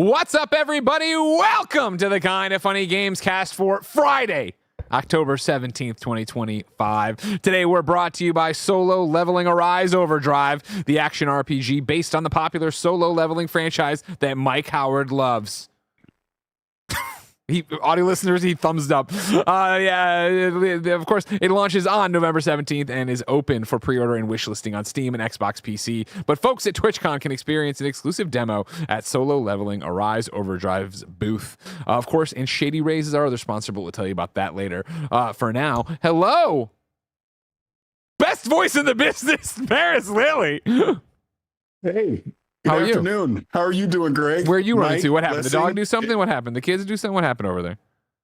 What's up, everybody? Welcome to the Kinda Funny Gamescast for Friday, October 17th, 2025. Today, we're brought to you by Solo Leveling Arise Overdrive, the action RPG based on the popular solo leveling franchise that Mike Howard loves. Audio listeners, he thumbs up. Of course, it launches on November 17th and is open for pre-order and wishlisting on Steam and Xbox PC. But folks at TwitchCon can experience an exclusive demo at Solo Leveling Arise Overdrive's booth. Of course, and Shady Rays is our other sponsor, but we'll tell you about that later. For now, hello! Best voice in the business, Parris Lilly! Hey. How are Good you? afternoon. How are you doing, Greg? Where are you running Mike, to? What happened? Leslie? The dog do something? What happened? The kids do something? What happened over there?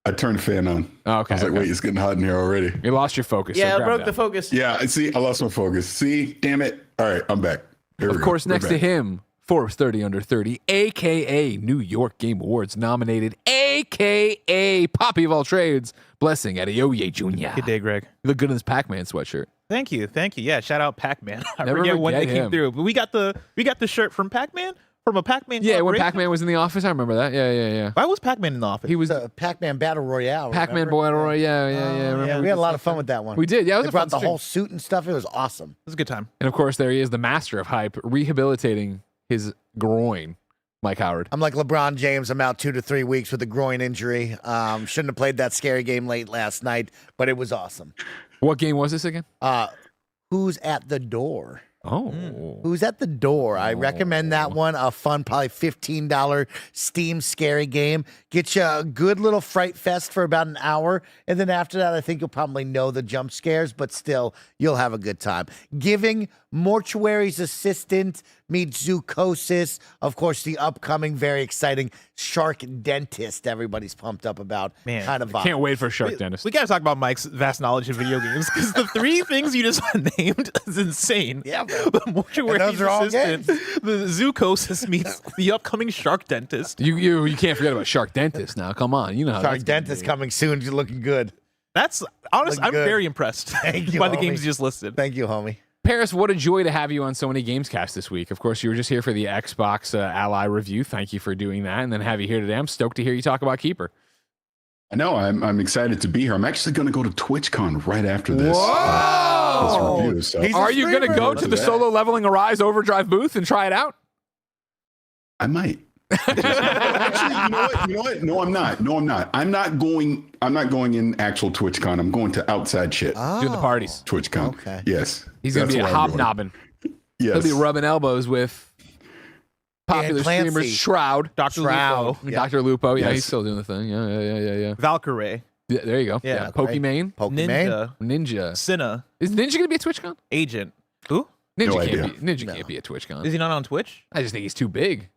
I turned the fan on. Oh, okay. I was like, wait, it's getting hot in here already. You lost your focus. Yeah, so I grab broke that. the focus. Yeah, see, I lost my focus. See, damn it. All right, I'm back. Here we Of go. course, We're next to back. him, Forbes 30 Under 30, a.k.a. New York Game Awards nominated, a.k.a. Poppy of all trades, Blessing Adeoye Jr. Good day, Greg. You look good in this Pac-Man sweatshirt. Thank you. Yeah, shout out Pac-Man. I Never forget when they forget came him. through, but we got the shirt from Pac-Man, from a Pac-Man. Yeah, when collaboration. Pac-Man was in the office, I remember that. Yeah. Why was Pac-Man in the office? He was The Pac-Man Battle Royale. Pac-Man remember? Boy, yeah. Remember? We had a lot of fun with that one. We did, yeah. It was They a fun brought the stream. whole suit and stuff. It was awesome. It was a good time. And of course, there he is, the master of hype, rehabilitating his groin, Mike Howard. I'm like LeBron James. I'm out 2 to 3 weeks with a groin injury. Shouldn't have played that scary game late last night, but it was awesome. What game was this again? Who's at the door? Oh. Who's at the door? I recommend that one. A fun, probably $15 Steam scary game. Get you a good little fright fest for about an hour. And then after that, I think you'll probably know the jump scares, but still, you'll have a good time. Giving Mortuary's Assistant meets Zoocosis. Of course, the upcoming, very exciting Shark Dentist. Everybody's pumped up about. Man, kind of Can't wait for Shark Dentist. We got to talk about Mike's vast knowledge of video games because the three things you just named is insane. Yeah, bro. The Mortuary's And those are all Assistant, the Zoocosis meets the upcoming Shark Dentist. You can't forget about Shark Dentist now. Come on. You know how Shark that's gonna Dentist be. coming soon. You're looking good. That's honest. Look I'm good. very impressed Thank you, by the homie. games you just listed. Thank you, homie. Paris, what a joy to have you on so many Gamescast this week. Of course, you were just here for the Xbox Ally review. Thank you for doing that. And then have you here today. I'm stoked to hear you talk about Keeper. I know. I'm excited to be here. I'm actually going to go to TwitchCon right after this. Whoa! This review. So He's a Are you going to streamer. go to the Solo Leveling Arise Overdrive booth and try it out? I might. Actually, you know what? No, I'm not. I'm not going in actual TwitchCon. I'm going to outside shit. Doing the parties. TwitchCon. Okay. Yes. He's going to be That's a where I'm going. hobnobbing. Yes. He'll be rubbing elbows with popular Dan Clancy. streamers Shroud. Dr. Shroud. Lupo, Yeah. Dr. Lupo. Yeah, Yes. he's still doing the thing. Yeah. Valkyrie, Yeah, there you go. Yeah, Yeah. Pokimane. Pokemon. Ninja, Ninja. Cinna, Is Ninja going to be at TwitchCon? Agent. Who? Ninja No can't idea. be. Ninja No. can't be at TwitchCon. Is he not on Twitch? I just think he's too big.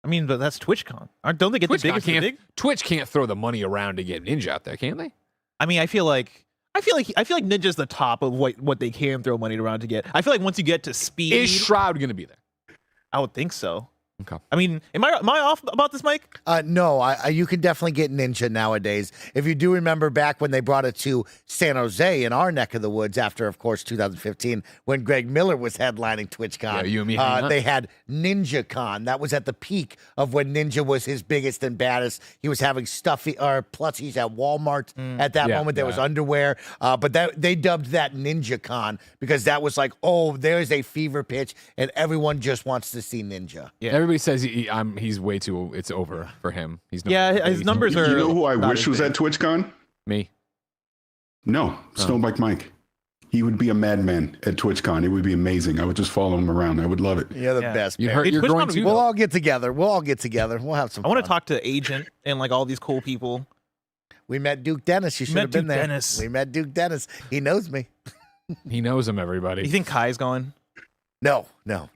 I mean, but that's TwitchCon. Don't they get the TwitchCon biggest? can't. Big? Twitch can't throw the money around to get Ninja out there, can they? I mean, I feel like Ninja's the top of what they can throw money around to get. I feel like once you get to speed, Is Shroud going to be there? I would think so. Okay. I mean, am I off about this, Mike? No, you can definitely get Ninja nowadays. If you do remember back when they brought it to San Jose in our neck of the woods after, of course, 2015, when Greg Miller was headlining TwitchCon. Yeah, you and me hanging out. they had Ninja Con. That was at the peak of when Ninja was his biggest and baddest. He was having stuffy or plushies at Walmart at that Yeah, moment. There was yeah. underwear, but they dubbed that Ninja Con because that was like, oh, there's a fever pitch, and everyone just wants to see Ninja. Yeah. Everybody says he's way too. It's over for him. He's no, Yeah, his he's numbers You are. know who I not wish as was big. at TwitchCon? me. No, Snowbike Mike. He would be a madman at TwitchCon. It would be amazing. I would just follow him around. I would love it. You're the Yeah. best. You man. hurt. Hey, You're TwitchCon going would to. be We'll though. all get together. We'll have some I want fun. to talk to Agent and like all these cool people. We met Duke Dennis. You should met have been Duke there. Dennis. We met Duke Dennis. He knows me. He knows him. Everybody. You think Kai's going? No.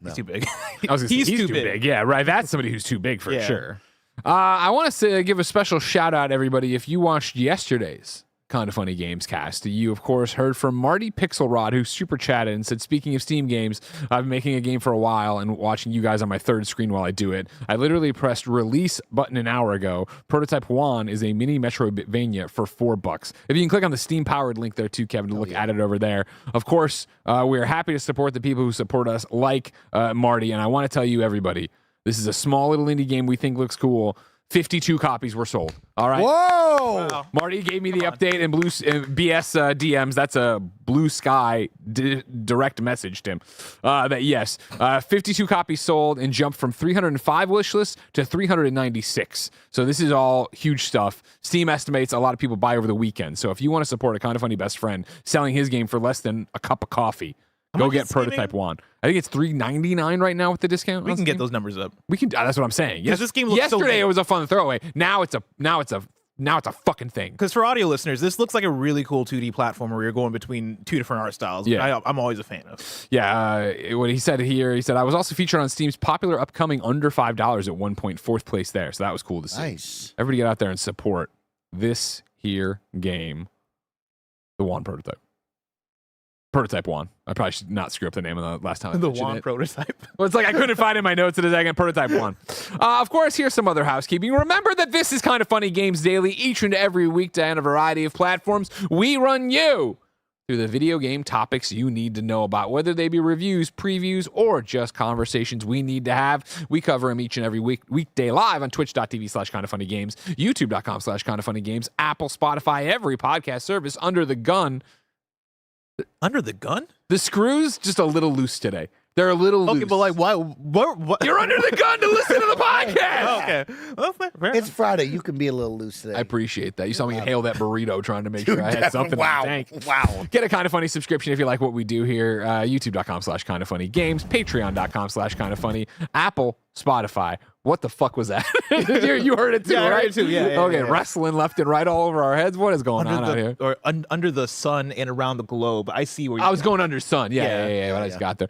He's too big. I was gonna say, he's he's too big. Yeah, right. That's somebody who's too big for Yeah. sure. I want to give a special shout out, everybody. If you watched yesterday's Kinda Funny Gamescast, you of course heard from Marty Pixelrod, who super chatted and said, "Speaking of Steam games, I've been making a game for a while and watching you guys on my third screen while I do it. I literally pressed release button an hour ago. Prototype Juan is a mini Metroidvania for $4. If you can click on the Steam powered link there too, Kevin, to look at it over there. Of course, we are happy to support the people who support us, like Marty, and I want to tell you, everybody, This is a small little indie game we think looks cool. 52 copies were sold. All right. Whoa! Wow. Marty gave me the update and BS DMs. That's a Blue Sky direct message, Tim. That yes, 52 copies sold and jumped from 305 wish lists to 396. So this is all huge stuff. Steam estimates a lot of people buy over the weekend. So if you want to support a kind of funny best friend selling his game for less than a cup of coffee, go get Prototype 1. I think it's $3.99 right now with the discount. We can get those numbers up. We can. That's what I'm saying. Yes, this game looks so yesterday good. it was a fun throwaway. Now it's a fucking thing. Because for audio listeners, this looks like a really cool 2D platformer where you're going between two different art styles. Yeah. I'm always a fan of. Yeah, what he said here, he said, I was also featured on Steam's popular upcoming under $5 at one point, 4th place there. So that was cool to see. Nice. Everybody get out there and support this here game, the One Prototype. Prototype 1. I probably should not screw up the name of the last time I The mentioned Wand it. prototype. Well, it's like I couldn't find it in my notes in a second. Prototype 1. Of course, here's some other housekeeping. Remember that this is Kind of Funny Games Daily each and every weekday on a variety of platforms. We run you through the video game topics you need to know about, whether they be reviews, previews, or just conversations we need to have. We cover them each and every weekday live on twitch.tv/kindoffunnygames, youtube.com/kindoffunnygames, Apple, Spotify, every podcast service under the gun. Under the gun? The screws just a little loose today. They're a little loose. Okay, but like, why? What? You're under the gun to listen to the podcast. Oh, okay. Well, fair It's Friday. You can be a little loose today. I appreciate that. You saw me inhale that burrito trying to make sure I had Dude, something wow. in the tank. Wow. Get a Kind of Funny subscription if you like what we do here. YouTube.com/kindoffunnygames, Patreon.com/kindoffunny, Apple, Spotify. What the fuck was that? You heard it too, Yeah, I heard right? it too. Yeah, okay, yeah. wrestling left and right all over our heads. What is going on out here? Under the sun and around the globe. I see where I was going under sun. Yeah. Yeah, But I just got there.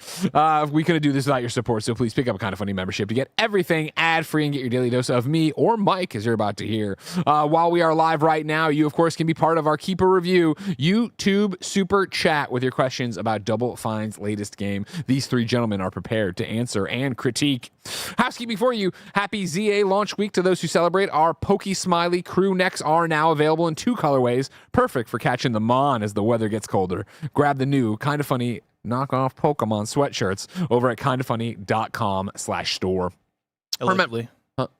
We couldn't do this without your support, so please pick up a Kind of Funny membership to get everything ad-free and get your daily dose of me or Mike, as you're about to hear. While we are live right now, you, of course, can be part of our Keeper Review YouTube Super Chat with your questions about Double Fine's latest game. These three gentlemen are prepared to answer and critique. Housekeeping for you. Happy ZA launch week to those who celebrate. Our Pokey Smiley crew necks are now available in 2 colorways, perfect for catching the mon as the weather gets colder. Grab the new Kind of Funny knockoff Pokemon sweatshirts over at kindoffunny.com/store. Allegedly.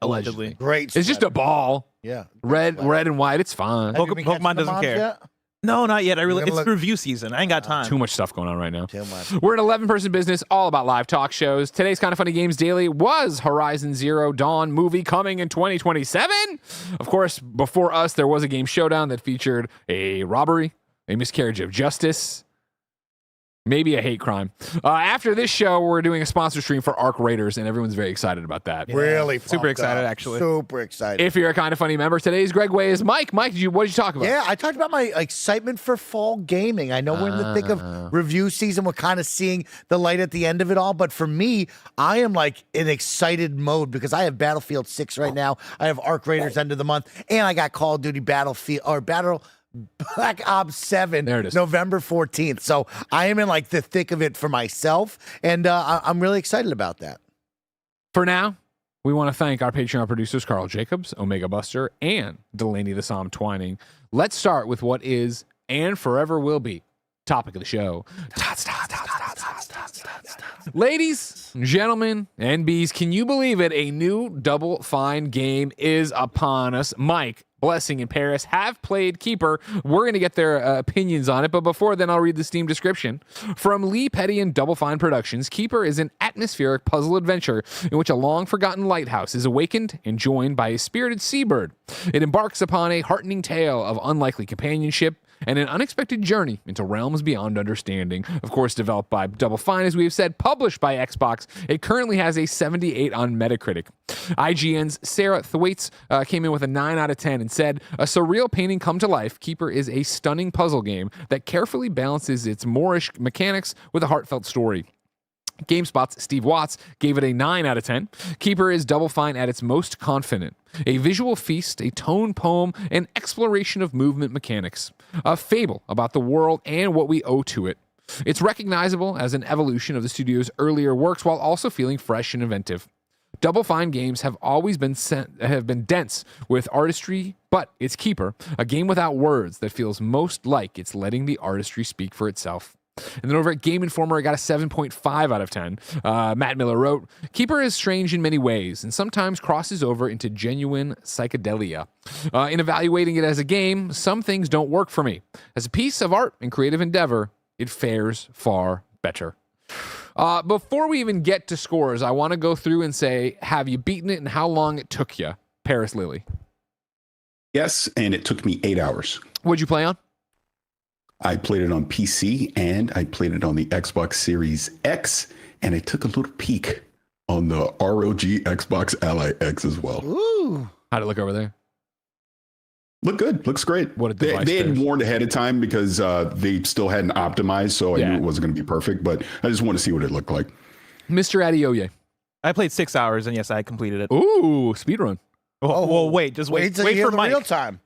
Allegedly. Great. It's just a ball. Yeah. Red and white. It's fine. Have you been catching Pokemon the doesn't moms care. yet? No, not yet. gonna It's look- review season. I ain't got time. Too much stuff going on right now. Too much. We're an 11-person business, all about live talk shows. Today's Kind of Funny Games Daily was Horizon Zero Dawn movie coming in 2027. Of course, before us, there was a game showdown that featured a robbery, a miscarriage of justice, maybe a hate crime. After this show, we're doing a sponsor stream for Arc Raiders, and everyone's very excited about that. Really Super pumped excited, up. actually. Super excited. If you're a Kind of Funny member, today's Greg Way is Mike. Mike, what did you talk about? Yeah, I talked about my excitement for fall gaming. I know we're in the thick of review season. We're kind of seeing the light at the end of it all. But for me, I am like in excited mode because I have Battlefield 6 right now. I have Arc Raiders end of the month. And I got Call of Duty Black Ops 7 There it is. November 14th. So I am in like the thick of it for myself. And I'm really excited about that. For now, we want to thank our Patreon producers, Carl Jacobs, Omega Buster, and Delaney the Psalm Twining. Let's start with what is and forever will be topic of the show. Ladies, gentlemen, and bees, can you believe it? A new Double Fine game is upon us. Mike, Blessing, and Parris have played Keeper. We're going to get their opinions on it, but before then, I'll read the Steam description. From Lee Petty and Double Fine Productions, Keeper is an atmospheric puzzle adventure in which a long-forgotten lighthouse is awakened and joined by a spirited seabird. It embarks upon a heartening tale of unlikely companionship and an unexpected journey into realms beyond understanding. Of course, developed by Double Fine, as we have said, published by Xbox. It currently has a 78 on Metacritic. IGN's Sarah Thwaites came in with a 9 out of 10 and said, a surreal painting come to life, Keeper is a stunning puzzle game that carefully balances its Moorish mechanics with a heartfelt story. GameSpot's Steve Watts gave it a 9 out of 10. Keeper is Double Fine at its most confident. A visual feast, a tone poem, an exploration of movement mechanics. A fable about the world and what we owe to it. It's recognizable as an evolution of the studio's earlier works while also feeling fresh and inventive. Double Fine games have always been dense with artistry, but it's Keeper, a game without words that feels most like it's letting the artistry speak for itself. And then over at Game Informer, I got a 7.5 out of 10. Matt Miller wrote, Keeper is strange in many ways and sometimes crosses over into genuine psychedelia. In evaluating it as a game, some things don't work for me. As a piece of art and creative endeavor, it fares far better. Before we even get to scores, I want to go through and say, have you beaten it and how long it took you? Parris Lilly. Yes, and it took me 8 hours. What'd you play on? I played it on PC and I played it on the Xbox Series X, and I took a little peek on the ROG Xbox Ally X as well. Ooh. How'd it look over there? Look good. Looks great. What a they device had there's. warned ahead of time because they still hadn't optimized, so I knew it wasn't going to be perfect, but I just want to see what it looked like. Mr. Adioye. I played 6 hours, and yes, I completed it. Ooh, speedrun. Oh, well, wait. Just wait. till Wait you hear for the Mike. real time.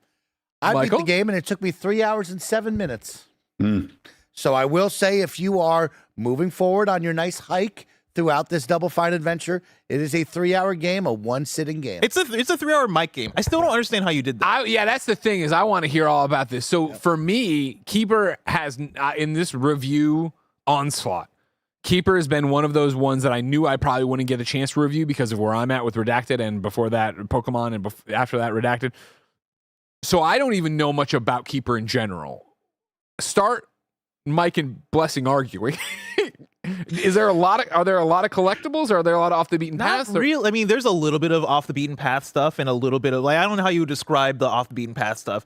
I beat Michael? the game, and it took me 3 hours and 7 minutes. Mm. So I will say, if you are moving forward on your nice hike throughout this Double Fine adventure, it is a 3-hour game, a one-sitting game. It's a 3-hour Mike game. I still don't understand how you did that. Yeah, that's the thing is I want to hear all about this. So for me, Keeper has, in this review onslaught, Keeper has been one of those ones that I knew I probably wouldn't get a chance to review because of where I'm at with Redacted and before that Pokemon and after that Redacted. So I don't even know much about Keeper in general. Start Mike and Blessing arguing. Are there a lot of collectibles? Or are there a lot of off the beaten Not paths? real. I mean, there's a little bit of off the beaten path stuff and a little bit of I don't know how you would describe the off the beaten path stuff.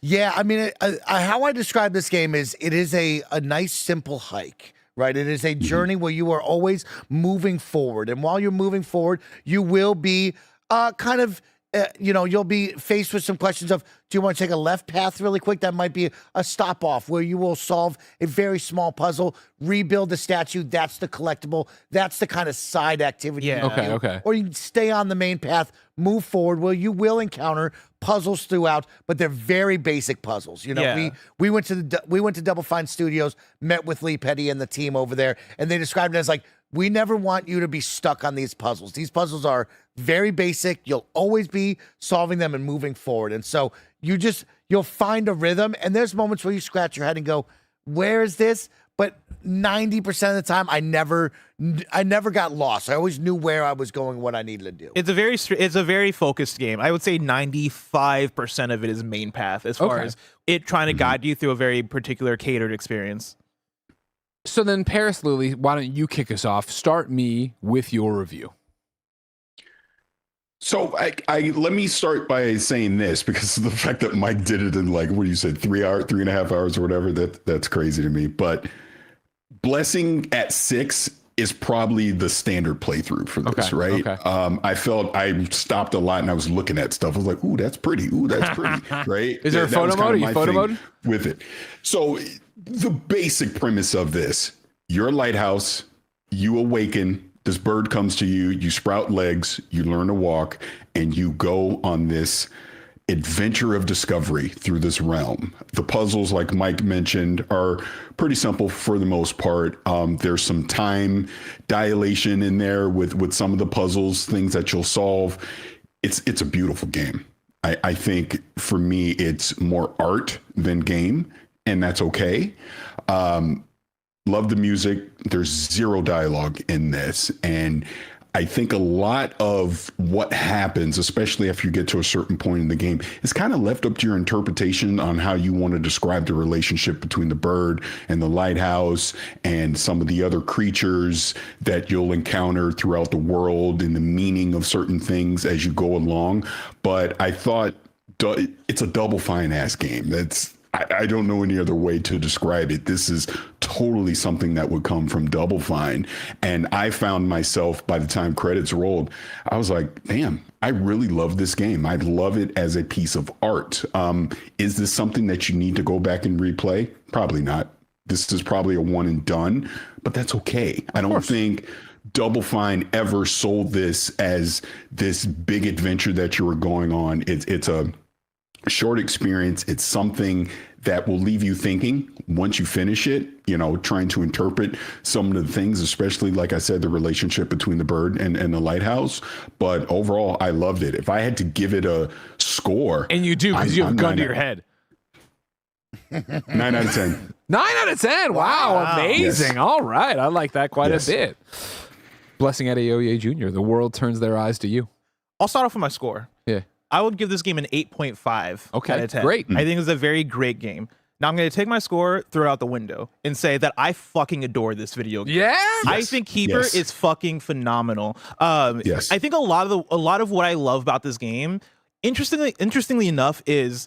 Yeah, I mean, how I describe this game is it is a nice, simple hike, right? It is a journey where you are always moving forward. And while you're moving forward, you will be you'll be faced with some questions of, do you want to take a left path really quick? That might be a stop off where you will solve a very small puzzle, rebuild the statue. That's the collectible. That's the kind of side activity. Yeah. you do. Okay. Or you stay on the main path, move forward, where you will encounter puzzles throughout, but they're very basic puzzles. You know, Yeah. we went to Double Fine Studios, met with Lee Petty and the team over there, and they described it as like, we never want you to be stuck on these puzzles. These puzzles are very basic. You'll always be solving them and moving forward. And so you'll find a rhythm. And there's moments where you scratch your head and go, where is this? But 90% of the time, I never got lost. I always knew where I was going, what I needed to do. It's a very focused game. I would say 95% of it is main path as far as it trying to guide you through a very particular catered experience. So then, Parris Lilly, why don't you kick us off? Start me with your review. So I let me start by saying this, because of the fact that Mike did it in like, what you said, 3.5 hours or whatever, that's crazy to me. But Blessing at 6 is probably the standard playthrough for this, right? Okay. I felt I stopped a lot and I was looking at stuff. I was like, ooh, that's pretty. Ooh, that's pretty, right? Is there a photo mode? Are you photo mode? With it. So the basic premise of this, you're a lighthouse, you awaken, this bird comes to you, you sprout legs, you learn to walk, and you go on this adventure of discovery through this realm. The puzzles, like Mike mentioned, are pretty simple for the most part. There's some time dilation in there with some of the puzzles, things that you'll solve. It's a beautiful game. I think for me, it's more art than game, and that's okay. Love the music. There's zero dialogue in this. And I think a lot of what happens, especially after you get to a certain point in the game, is kind of left up to your interpretation on how you want to describe the relationship between the bird and the lighthouse and some of the other creatures that you'll encounter throughout the world and the meaning of certain things as you go along. But I thought it's a Double Fine ass game. I don't know any other way to describe it. This is totally something that would come from Double Fine. And I found myself, by the time credits rolled, I was like, damn, I really love this game. I love it as a piece of art. Is this something that you need to go back and replay? Probably not. This is probably a one and done, but that's okay. I don't think Double Fine ever sold this as this big adventure that you were going on. It's a short experience. It's something that will leave you thinking once you finish it, trying to interpret some of the things, especially, like I said, the relationship between the bird and the lighthouse. But overall, I loved it. If I had to give it a score. And you do, because you have a gun to your head. 9 out of 10. 9 out of 10. Wow. Amazing. Yes. All right. I like that quite Yes. a bit. Blessing Adeoye Jr., the world turns their eyes to you. I'll start off with my score. Yeah. I would give this game an 8.5 Okay, out of 10. great. I think it's a very great game. Now I'm going to take my score, throw it out the window, and say that I fucking adore this video game. Yeah. I think Keeper Yes. is fucking phenomenal. Yes. I think a lot of what I love about this game, interestingly enough, is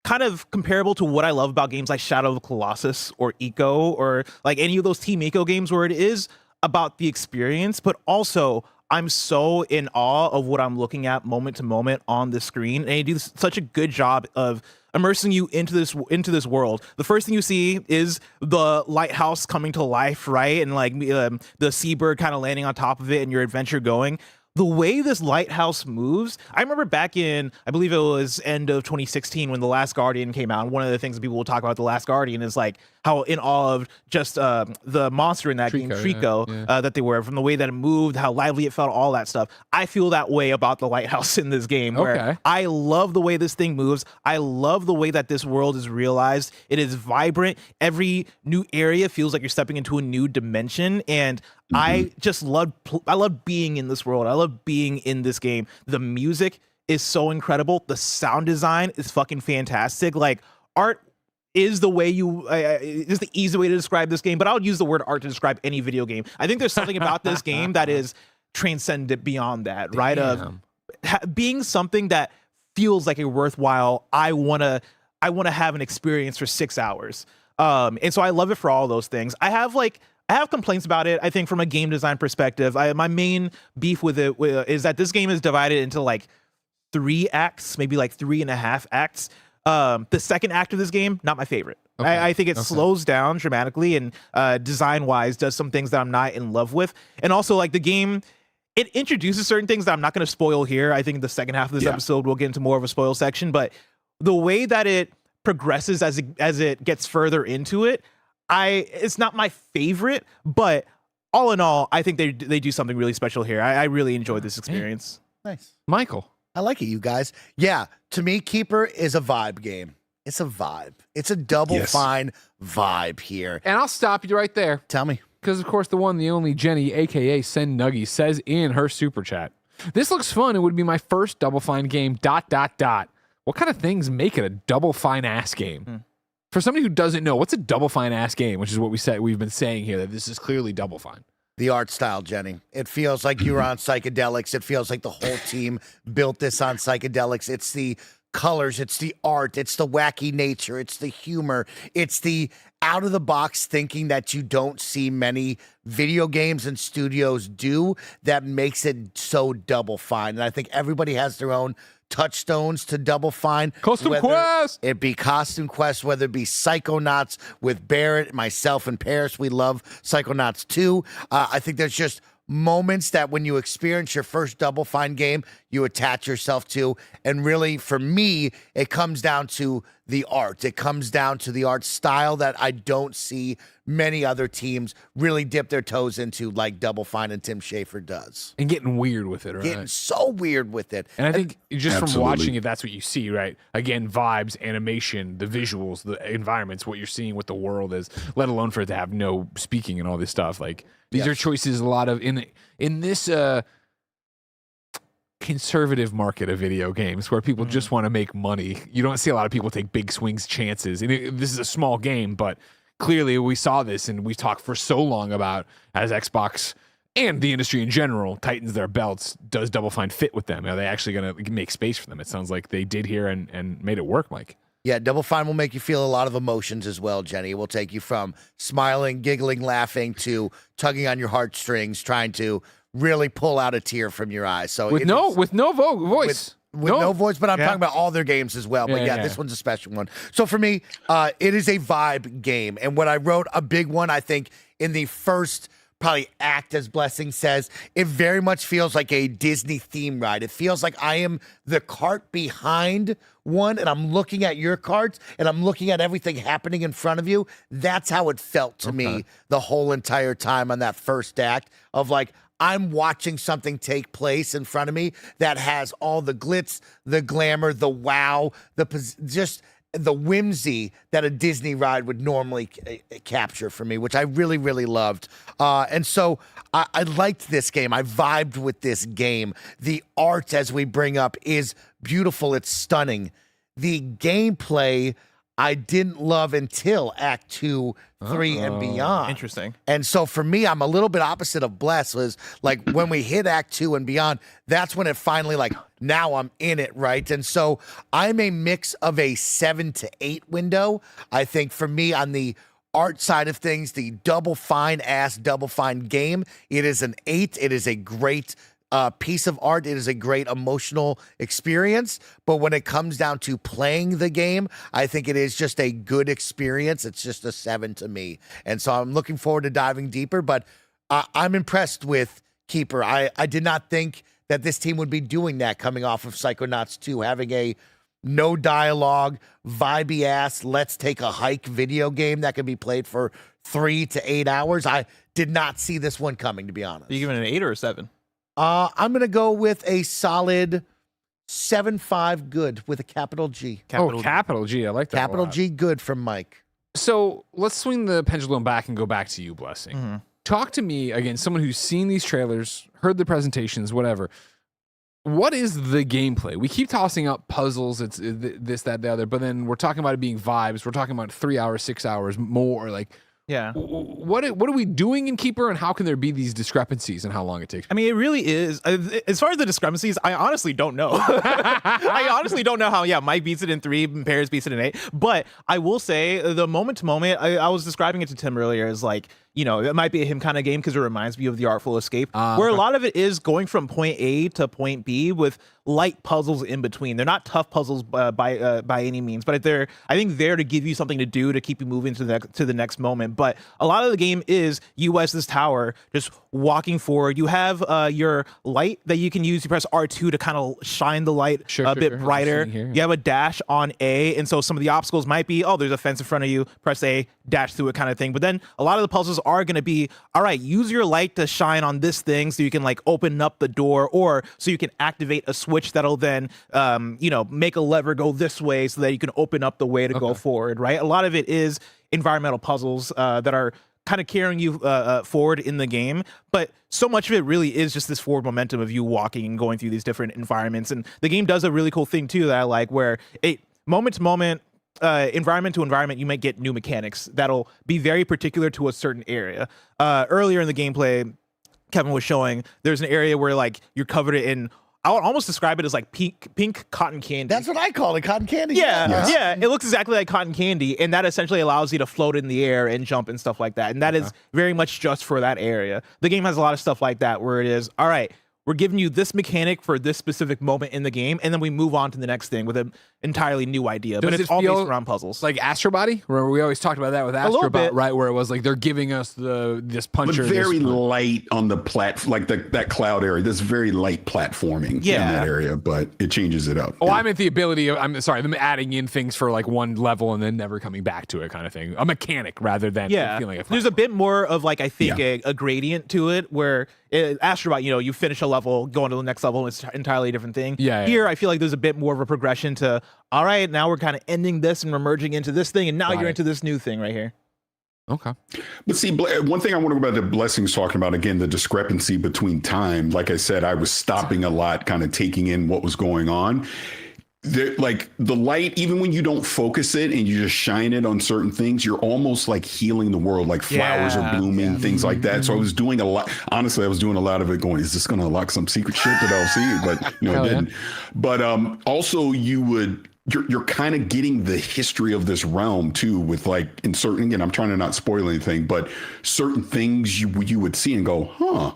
kind of comparable to what I love about games like Shadow of the Colossus or Eco or like any of those Team Eco games, where it is about the experience, but also I'm so in awe of what I'm looking at moment to moment on the screen, and they do such a good job of immersing you into this world. The first thing you see is the lighthouse coming to life, right? And like the seabird kind of landing on top of it and your adventure going. The way this lighthouse moves, I remember back in, I believe it was end of 2016 when The Last Guardian came out. And one of the things that people will talk about The Last Guardian is like how in awe of just the monster in that game, Trico, that they were, from the way that it moved, how lively it felt, all that stuff. I feel that way about the lighthouse in this game, where I love the way this thing moves. I love the way that this world is realized. It is vibrant. Every new area feels like you're stepping into a new dimension. And I just love being in this world. I love being in this game. The music is so incredible. The sound design is fucking fantastic. Like, art is the way is the easy way to describe this game, but I would use the word art to describe any video game. I think there's something about this game that is transcendent beyond that, right? Being something that feels like a worthwhile, I wanna have an experience for 6 hours. And so I love it for all those things. I have complaints about it. I think from a game design perspective, my main beef with it is that this game is divided into like 3 acts, maybe like 3.5 acts. The second act of this game, not my favorite. Okay. I think it slows down dramatically and design-wise does some things that I'm not in love with. And also, like, the game, it introduces certain things that I'm not going to spoil here. I think the second half of this episode we'll get into more of a spoil section. But the way that it progresses as it gets further into it, it's not my favorite, but all in all, I think they do something really special here. I really enjoyed this experience. Nice. Michael. I like it, you guys. Yeah, to me, Keeper is a vibe game. It's a vibe. It's a Double Fine vibe here. And I'll stop you right there. Tell me. Because, of course, the one, the only Jenny, a.k.a. Send Nuggy, says in her super chat, "This looks fun. It would be my first Double Fine game, ... What kind of things make it a Double Fine ass game? For somebody who doesn't know, what's a Double Fine ass game, which is what we've been saying here, that this is clearly Double Fine. The art style, Jenny. It feels like you were on psychedelics. It feels like the whole team built this on psychedelics. It's the colors, it's the art, it's the wacky nature, it's the humor, it's the out of the box thinking that you don't see many video games and studios do that makes it so Double Fine. And I think everybody has their own touchstones to Double Fine. Custom Quest! It be Costume Quest, whether it be Psychonauts with Barrett, myself, and Parris. We love Psychonauts 2. I think there's just moments that when you experience your first Double Fine game, you attach yourself to. And really, for me, it comes down to the art. It comes down to the art style that I don't see many other teams really dip their toes into like Double Fine and Tim Schafer does. And getting weird with it, right? Getting so weird with it. And I think just from Absolutely. watching it, that's what you see, right? Again, vibes, animation, the visuals, the environments, what you're seeing, what the world is, let alone for it to have no speaking and all this stuff. Like, these are choices a lot of in this conservative market of video games where people just want to make money. You don't see a lot of people take big swings, chances. And this is a small game, but clearly we saw this and we talked for so long about as Xbox and the industry in general tightens their belts, does Double Fine fit with them? Are they actually going to make space for them? It sounds like they did here and made it work, Mike. Yeah, Double Fine will make you feel a lot of emotions as well, Jenny. It will take you from smiling, giggling, laughing to tugging on your heartstrings, trying to really pull out a tear from your eyes. So with no voice. With no voice, but I'm talking about all their games as well. But yeah, this one's a special one. So for me, it is a vibe game. And what I wrote, a big one, I think, in the first probably act, as Blessing says, it very much feels like a Disney theme ride. It feels like I am the cart behind one, and I'm looking at your carts, and I'm looking at everything happening in front of you. That's how it felt to me the whole entire time on that first act of like, I'm watching something take place in front of me that has all the glitz, the glamour, the wow, just the whimsy that a Disney ride would normally capture for me, which I really, really loved. And so I liked this game. I vibed with this game. The art, as we bring up, is beautiful. It's stunning. The gameplay I didn't love until Act 2, 3, and beyond. Interesting. And so for me, I'm a little bit opposite of Bless. Was like when we hit Act 2 and beyond, that's when it finally like, now I'm in it, right? And so I'm a mix of a 7 to 8 window. I think for me on the art side of things, the Double Fine game, it is an 8. It is a great piece of art. It is a great emotional experience. But when it comes down to playing the game, I think it is just a good experience. It's just a 7 to me. And so I'm looking forward to diving deeper, but I'm impressed with Keeper. I did not think that this team would be doing that coming off of Psychonauts 2, having a no dialogue, vibey ass, let's take a hike video game that can be played for 3 to 8 hours. I did not see this one coming, to be honest. Are you giving it an 8 or a 7? I'm going to go with a solid 7.5 good with a capital G. Capital G. I like that. Capital G good from Mike. So let's swing the pendulum back and go back to you, Blessing. Mm-hmm. Talk to me, again, someone who's seen these trailers, heard the presentations, whatever. What is the gameplay? We keep tossing out puzzles, it's this, that, the other, but then we're talking about it being vibes. We're talking about 3 hours, 6 hours more. Like, yeah. What are we doing in Keeper, and how can there be these discrepancies and how long it takes? I mean, it really is. As far as the discrepancies, I honestly don't know. I honestly don't know how, Mike beats it in 3, and Parris beats it in 8. But I will say, the moment to moment, I was describing it to Tim earlier as like, it might be a him kind of game because it reminds me of The Artful Escape, where a lot of it is going from point A to point B with light puzzles in between. They're not tough puzzles by any means, but I think they're to give you something to do to keep you moving to the next moment. But a lot of the game is you as this tower just walking forward. You have your light that you can use. You press R2 to kind of shine the light a bit brighter. You have a dash on A, and so some of the obstacles might be, there's a fence in front of you, press A, dash through it kind of thing. But then a lot of the puzzles are going to be, all right, use your light to shine on this thing so you can like open up the door, or so you can activate a switch that'll then make a lever go this way so that you can open up the way to go forward, right? A lot of it is environmental puzzles that are kind of carrying you forward in the game, but so much of it really is just this forward momentum of you walking and going through these different environments. And the game does a really cool thing too that I like, where moment to moment, environment to environment, you might get new mechanics that'll be very particular to a certain area. Earlier in the gameplay, Kevin was showing there's an area where like you're covered in, I would almost describe it as like pink cotton candy. That's what I call it, cotton candy. Yeah, it looks exactly like cotton candy, and that essentially allows you to float in the air and jump and stuff like that. And that is very much just for that area. The game has a lot of stuff like that where it is, all right, we're giving you this mechanic for this specific moment in the game, and then we move on to the next thing with an entirely new idea. But it's all based around puzzles. Like Astro Body, where we always talked about that with Astro Bot, right? Where it was like they're giving us this puncher. But very light on the like that cloud area. There's very light platforming in that area, but it changes it up. I meant the ability of, I'm sorry, them adding in things for like one level and then never coming back to it kind of thing. A mechanic rather than feeling like there's a bit more of like, I think a gradient to it where Astro Bot, you finish a level, go on to the next level, it's an entirely different thing. Here, I feel like there's a bit more of a progression to, all right, now we're kind of ending this and we're merging into this thing, and now you're into this new thing right here. Okay. But see, one thing I want to go about the Blessings talking about, again, the discrepancy between time. Like I said, I was stopping a lot, kind of taking in what was going on. Like the light, even when you don't focus it and you just shine it on certain things, you're almost like healing the world, like flowers are blooming, things like that. So I was doing a lot. Honestly, I was doing a lot of it going, is this going to unlock some secret shit that I'll see? But it didn't. But also you're kind of getting the history of this realm too, with like in certain, again, I'm trying to not spoil anything, but certain things you would see and go,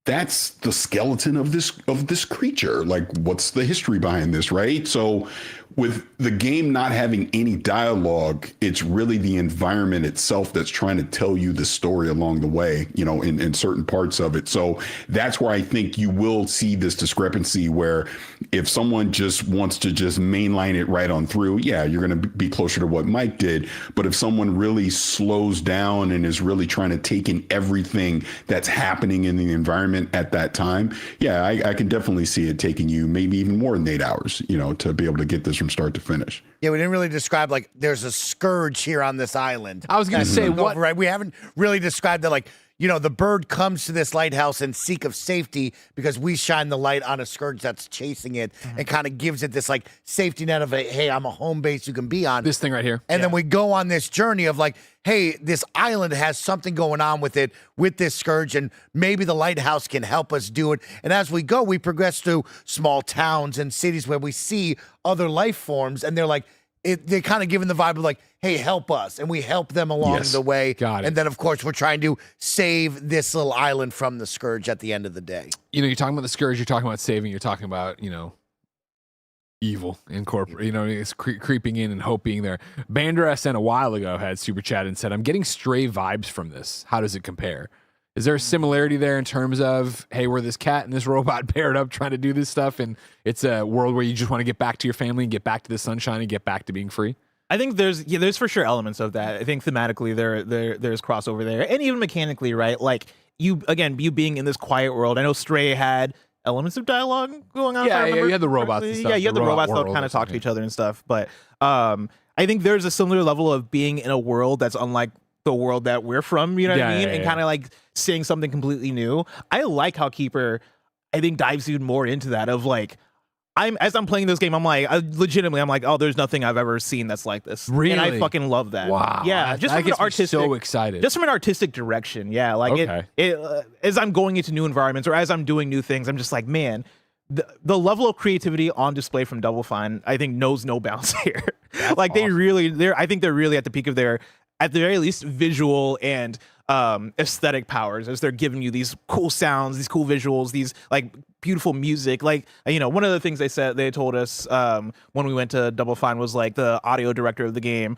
that's the skeleton of this creature. Like, what's the history behind this, right? So with the game not having any dialogue, it's really the environment itself that's trying to tell you the story along the way, in certain parts of it. So that's where I think you will see this discrepancy where if someone just wants to just mainline it right on through, you're going to be closer to what Mike did. But if someone really slows down and is really trying to take in everything that's happening in the environment, environment at that time, yeah, I can definitely see it taking you maybe even more than 8 hours, to be able to get this from start to finish. Yeah, we didn't really describe like there's a scourge here on this island. I was going to say what? Right, we haven't really described that like. The bird comes to this lighthouse in seek of safety because we shine the light on a scourge that's chasing it and kind of gives it this like safety net of hey, I'm a home base you can be on. This thing right here. And then we go on this journey of like, hey, this island has something going on with it, with this scourge, and maybe the lighthouse can help us do it. And as we go, we progress through small towns and cities where we see other life forms, and they're like, they're kind of giving the vibe of like, hey, help us. And we help them along the way. Got it. And then, of course, we're trying to save this little island from the scourge at the end of the day. You're talking about the scourge, you're talking about saving, you're talking about, evil incorporate, it's creeping in and hope being there. Bandra SN a while ago had super chat and said, I'm getting stray vibes from this. How does it compare? Is there a similarity there in terms of, hey, we're this cat and this robot paired up trying to do this stuff, and it's a world where you just want to get back to your family and get back to the sunshine and get back to being free? I think there's for sure elements of that. I think thematically there's crossover there, and even mechanically, right? Like you being in this quiet world. I know Stray had elements of dialogue going on. Yeah, you had the robots and stuff. Yeah, you had the robots that kind of talk to each other and stuff. But I think there's a similar level of being in a world that's unlike the world that we're from, you know what I mean? And kind of like seeing something completely new. I like how Keeper, I think, dives even more into that of like, as I'm playing this game, I'm like, I'm like, oh, there's nothing I've ever seen that's like this. Really? And I fucking love that. Wow. Yeah, just from an artistic, so excited. Just from an artistic direction. Yeah, like as I'm going into new environments or as I'm doing new things, I'm just like, man, the level of creativity on display from Double Fine, I think, knows no bounds here. Like awesome. I think they're really at the peak of their, at the very least, visual and aesthetic powers, as they're giving you these cool sounds, these cool visuals, these like beautiful music. Like, one of the things they told us when we went to Double Fine was like the audio director of the game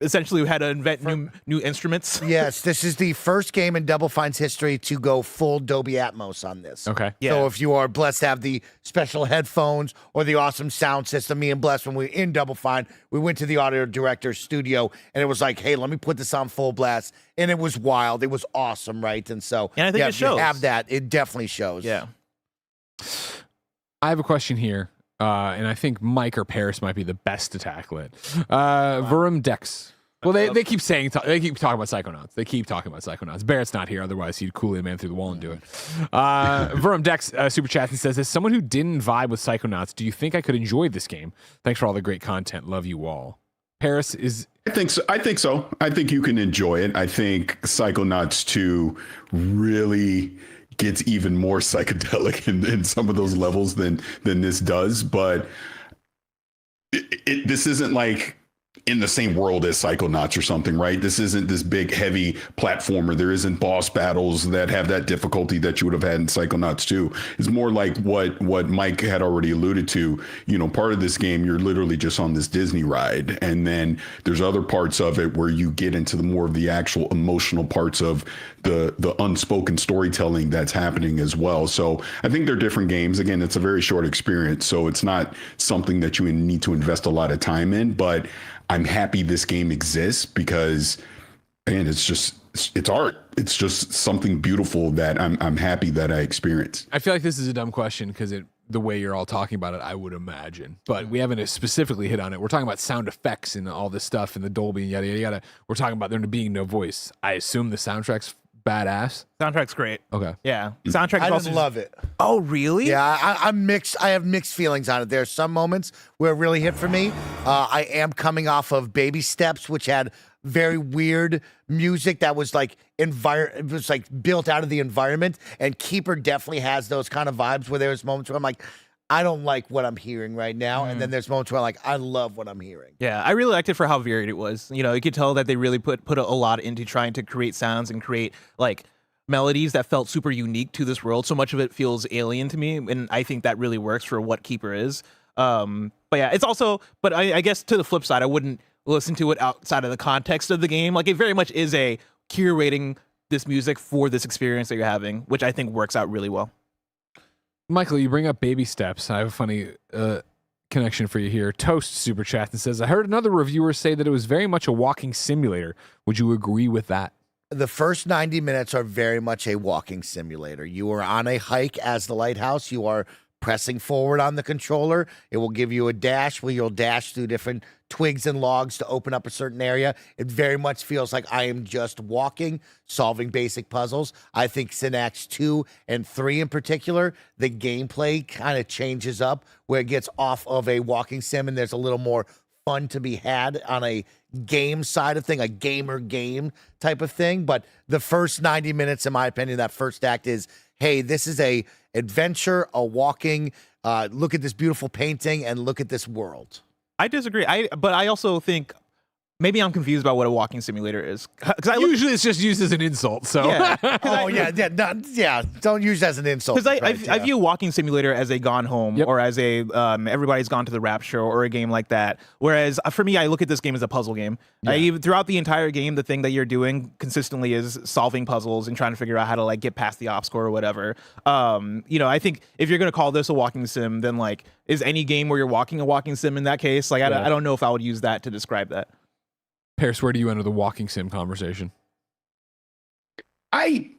essentially had to invent new instruments. Yes, this is the first game in Double Fine's history to go full Dolby Atmos on this. Okay. Yeah. So if you are blessed to have the special headphones or the awesome sound system, me and Bless, when we were in Double Fine, we went to the audio director's studio and it was like, hey, let me put this on full blast. And it was wild. It was awesome, right? And so I think it shows. If you have that, it definitely shows. Yeah. I have a question here. And I think Mike or Parris might be the best to tackle it. Verum Dex. Well, they keep saying they keep talking about Psychonauts. They keep talking about Psychonauts. Barrett's not here, otherwise he'd cool a man through the wall and do it. Verum Dex super chat and says, as someone who didn't vibe with Psychonauts, do you think I could enjoy this game? Thanks for all the great content. Love you all. Parris is. I think so. I think you can enjoy it. I think Psychonauts 2 really gets even more psychedelic in some of those levels than this does, but this isn't like in the same world as Psychonauts or something, right? This isn't this big, heavy platformer. There isn't boss battles that have that difficulty that you would have had in Psychonauts 2. It's more like what Mike had already alluded to. Part of this game, you're literally just on this Disney ride. And then there's other parts of it where you get into the more of the actual emotional parts of the unspoken storytelling that's happening as well. So I think they're different games. Again, it's a very short experience, so it's not something that you need to invest a lot of time in, but I'm happy this game exists because, man, it's art. It's just something beautiful that I'm happy that I experienced. I feel like this is a dumb question because the way you're all talking about it, I would imagine, but we haven't specifically hit on it. We're talking about sound effects and all this stuff and the Dolby and yada, yada, yada. We're talking about there being no voice. I assume the soundtrack's badass. Soundtrack's great. Okay. Yeah. Soundtrack. I didn't love it. Oh, really? Yeah, I'm mixed. I have mixed feelings on it. There are some moments where it really hit for me. I am coming off of Baby Steps, which had very weird music that was like it was like built out of the environment. And Keeper definitely has those kind of vibes where there's moments where I'm like, I don't like what I'm hearing right now. And then there's moments where I'm like, I love what I'm hearing. Yeah, I really liked it for how varied it was. You could tell that they really put a lot into trying to create sounds and create like melodies that felt super unique to this world. So much of it feels alien to me, and I think that really works for what Keeper is. But yeah, it's also, but I guess to the flip side, I wouldn't listen to it outside of the context of the game. Like, it very much is a curating this music for this experience that you're having, which I think works out really well. Michael, you bring up Baby Steps. I have a funny connection for you here. Toast super chat and says, I heard another reviewer say that it was very much a walking simulator. Would you agree with that? The first 90 minutes are very much a walking simulator. You are on a hike as the lighthouse. You are pressing forward on the controller. It will give you a dash where you'll dash through different twigs and logs to open up a certain area. It very much feels like I am just walking, solving basic puzzles. I think Synapse 2 and 3 in particular, the gameplay kind of changes up where it gets off of a walking sim and there's a little more fun to be had on a game side of thing, a gamer game type of thing. But the first 90 minutes, in my opinion, that first act is, hey, this is a adventure, a walking, look at this beautiful painting and look at this world. I disagree. But I also think maybe I'm confused about what a walking simulator is. Usually it's just used as an insult. So Yeah. Don't use it as an insult. Because Right, I view walking simulator as a Gone Home or as a Everybody's Gone to the Rapture or a game like that. Whereas for me, I look at this game as a puzzle game. Even throughout the entire game, the thing that you're doing consistently is solving puzzles and trying to figure out how to like get past the obstacle or whatever. I think if you're gonna call this a walking sim, then like is any game where you're walking a walking sim in that case? Like I don't know if I would use that to describe that. Parris, where do you enter the walking sim conversation? I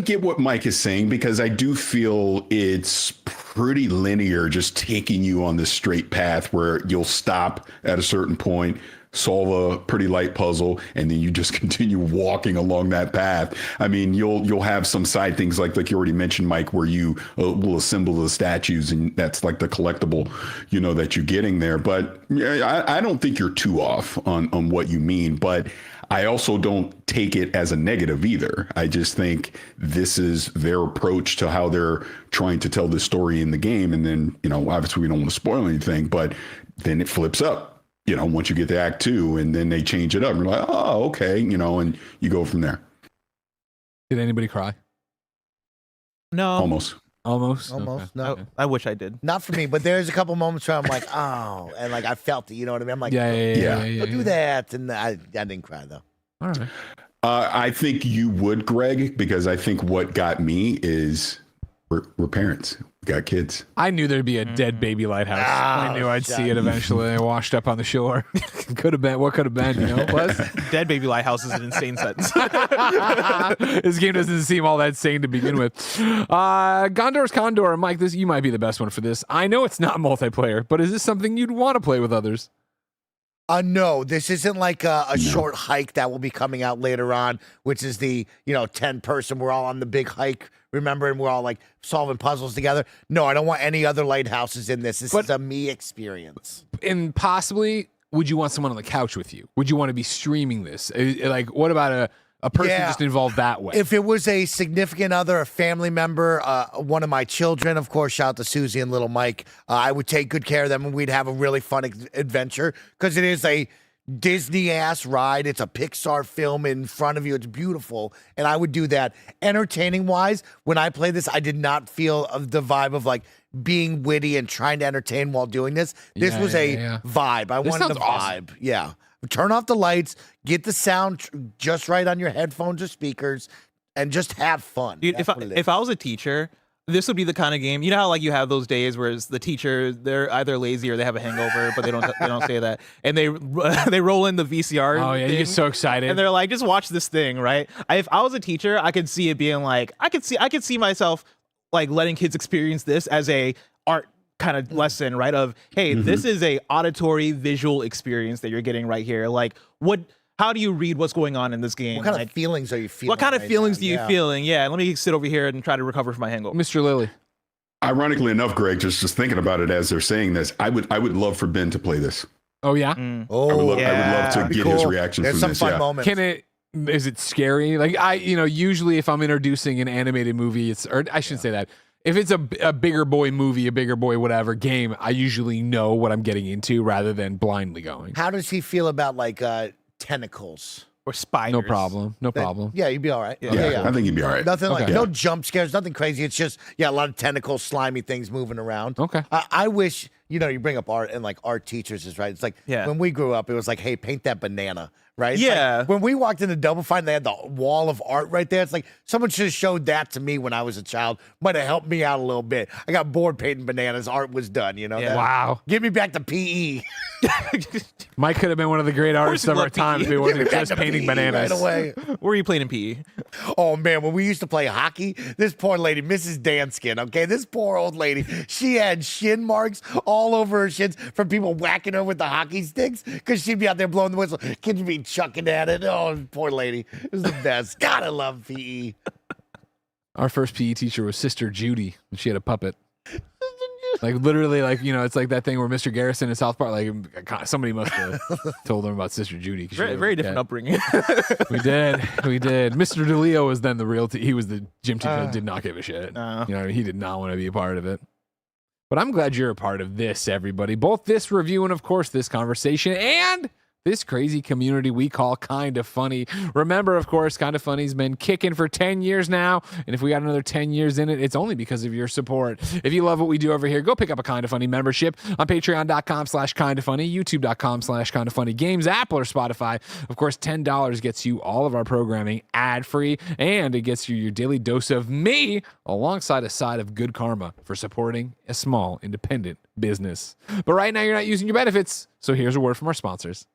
get what Mike is saying because I do feel it's pretty linear, just taking you on this straight path where you'll stop at a certain point, solve a pretty light puzzle, and then you just continue walking along that path. I mean, you'll have some side things like you already mentioned, Mike, where you will assemble the statues, and that's like the collectible, that you're getting there. But I don't think you're too off on what you mean, but I also don't take it as a negative either. I just think this is their approach to how they're trying to tell this story in the game. And then, obviously we don't want to spoil anything, but then it flips up. Once you get to Act 2, and then they change it up. You're like, oh, okay, and you go from there. Did anybody cry? No. Almost. Okay. No. I wish I did. Not for me, but there's a couple moments where I'm like, oh, and like I felt it, you know what I mean? I'm like, Yeah. do that. And I didn't cry though. All right. I think you would, Greg, because I think what got me is we're parents. We got kids. I knew there'd be a dead baby lighthouse. I knew I'd see it eventually. I washed up on the shore. Could have been. What could have been? Was Dead Baby Lighthouse is an insane sentence. this game doesn't seem all that sane to begin with. Gondor's Condor, Mike. You might be the best one for this. I know it's not multiplayer, but is this something you'd want to play with others? No, this isn't like a short hike that will be coming out later on, which is the 10 person. We're all on the big hike. Remember, and we're all like solving puzzles together. No, I don't want any other lighthouses in this. This is a me experience. And possibly, would you want someone on the couch with you? Would you want to be streaming this? Like, what about a person just involved that way? If it was a significant other, a family member, one of my children, of course, shout out to Susie and little Mike, I would take good care of them and we'd have a really fun adventure because it is a Disney-ass ride. It's a Pixar film in front of you. It's beautiful. And I would do that. Entertaining-wise, when I played this, I did not feel the vibe of like being witty and trying to entertain while doing this. This was a vibe. I wanted a vibe. Awesome. Yeah. Turn off the lights, get the sound just right on your headphones or speakers, and just have fun. Dude, if I was a teacher, this would be the kind of game. You know how like you have those days where it's the teacher, they're either lazy or they have a hangover, but they don't say that, and they roll in the VCR. Oh yeah, you get so excited, and they're like, just watch this thing, right? If I was a teacher, I could see it being like, I could see myself like letting kids experience this as a art kind of lesson, right? Of hey, this is a auditory visual experience that you're getting right here. Like how do you read what's going on in this game? What kind of feelings are you feeling? What kind of right feelings now? do you feeling? Yeah, let me sit over here and try to recover from my hangover. Mr. Lilly. Ironically enough, Greg, just thinking about it as they're saying this, I would love for Ben to play this. Oh yeah. Oh, I would love to get his cool. reaction There's from some this. fun moments. Is it scary? Like usually if I'm introducing an animated movie, I shouldn't say that. If it's a bigger boy movie, a bigger boy whatever game, I usually know what I'm getting into rather than blindly going. How does he feel about like tentacles? Or spiders. No problem. Yeah, you'd be all right. Yeah, I think you'd be all right. Nothing like Okay. no jump scares, nothing crazy. It's just a lot of tentacles, slimy things moving around. Okay. I wish you bring up art and like art teachers is right. It's like when we grew up, it was like, hey, paint that banana, right? It's Yeah. like when we walked into Double Fine, they had the wall of art right there. It's like someone should have showed that to me when I was a child. Might have helped me out a little bit. I got bored painting bananas. Art was done, you know? Yeah. Wow. Give me back to PE. Mike could have been one of the great artists of our love time PE. if he wasn't just painting bananas. Right away. Where are you playing in PE? Oh man, when we used to play hockey, this poor lady, Mrs. Danskin, okay, this poor old lady, she had shin marks all over her shins from people whacking her with the hockey sticks because she'd be out there blowing the whistle. Kids would be chucking at it. Oh, poor lady. It was the best. God, I love PE. Our first PE teacher was Sister Judy, and she had a puppet. Like literally, like, you know, it's like that thing where Mr. Garrison in South Park, like somebody must have told them about Sister Judy. Very different upbringing. We did. Mr. DeLeo was then the real. He was the gym teacher that did not give a shit. No. You know, he did not want to be a part of it. But I'm glad you're a part of this, everybody. Both this review and, of course, this conversation and this crazy community we call Kinda Funny. Remember, of course, Kinda Funny's been kicking for 10 years now. And if we got another 10 years in it, it's only because of your support. If you love what we do over here, go pick up a Kinda Funny membership on patreon.com/kindafunny, youtube.com/kindafunny, Games, Apple, or Spotify. Of course, $10 gets you all of our programming ad-free, and it gets you your daily dose of me alongside a side of good karma for supporting a small independent business. But right now, you're not using your benefits, so here's a word from our sponsors.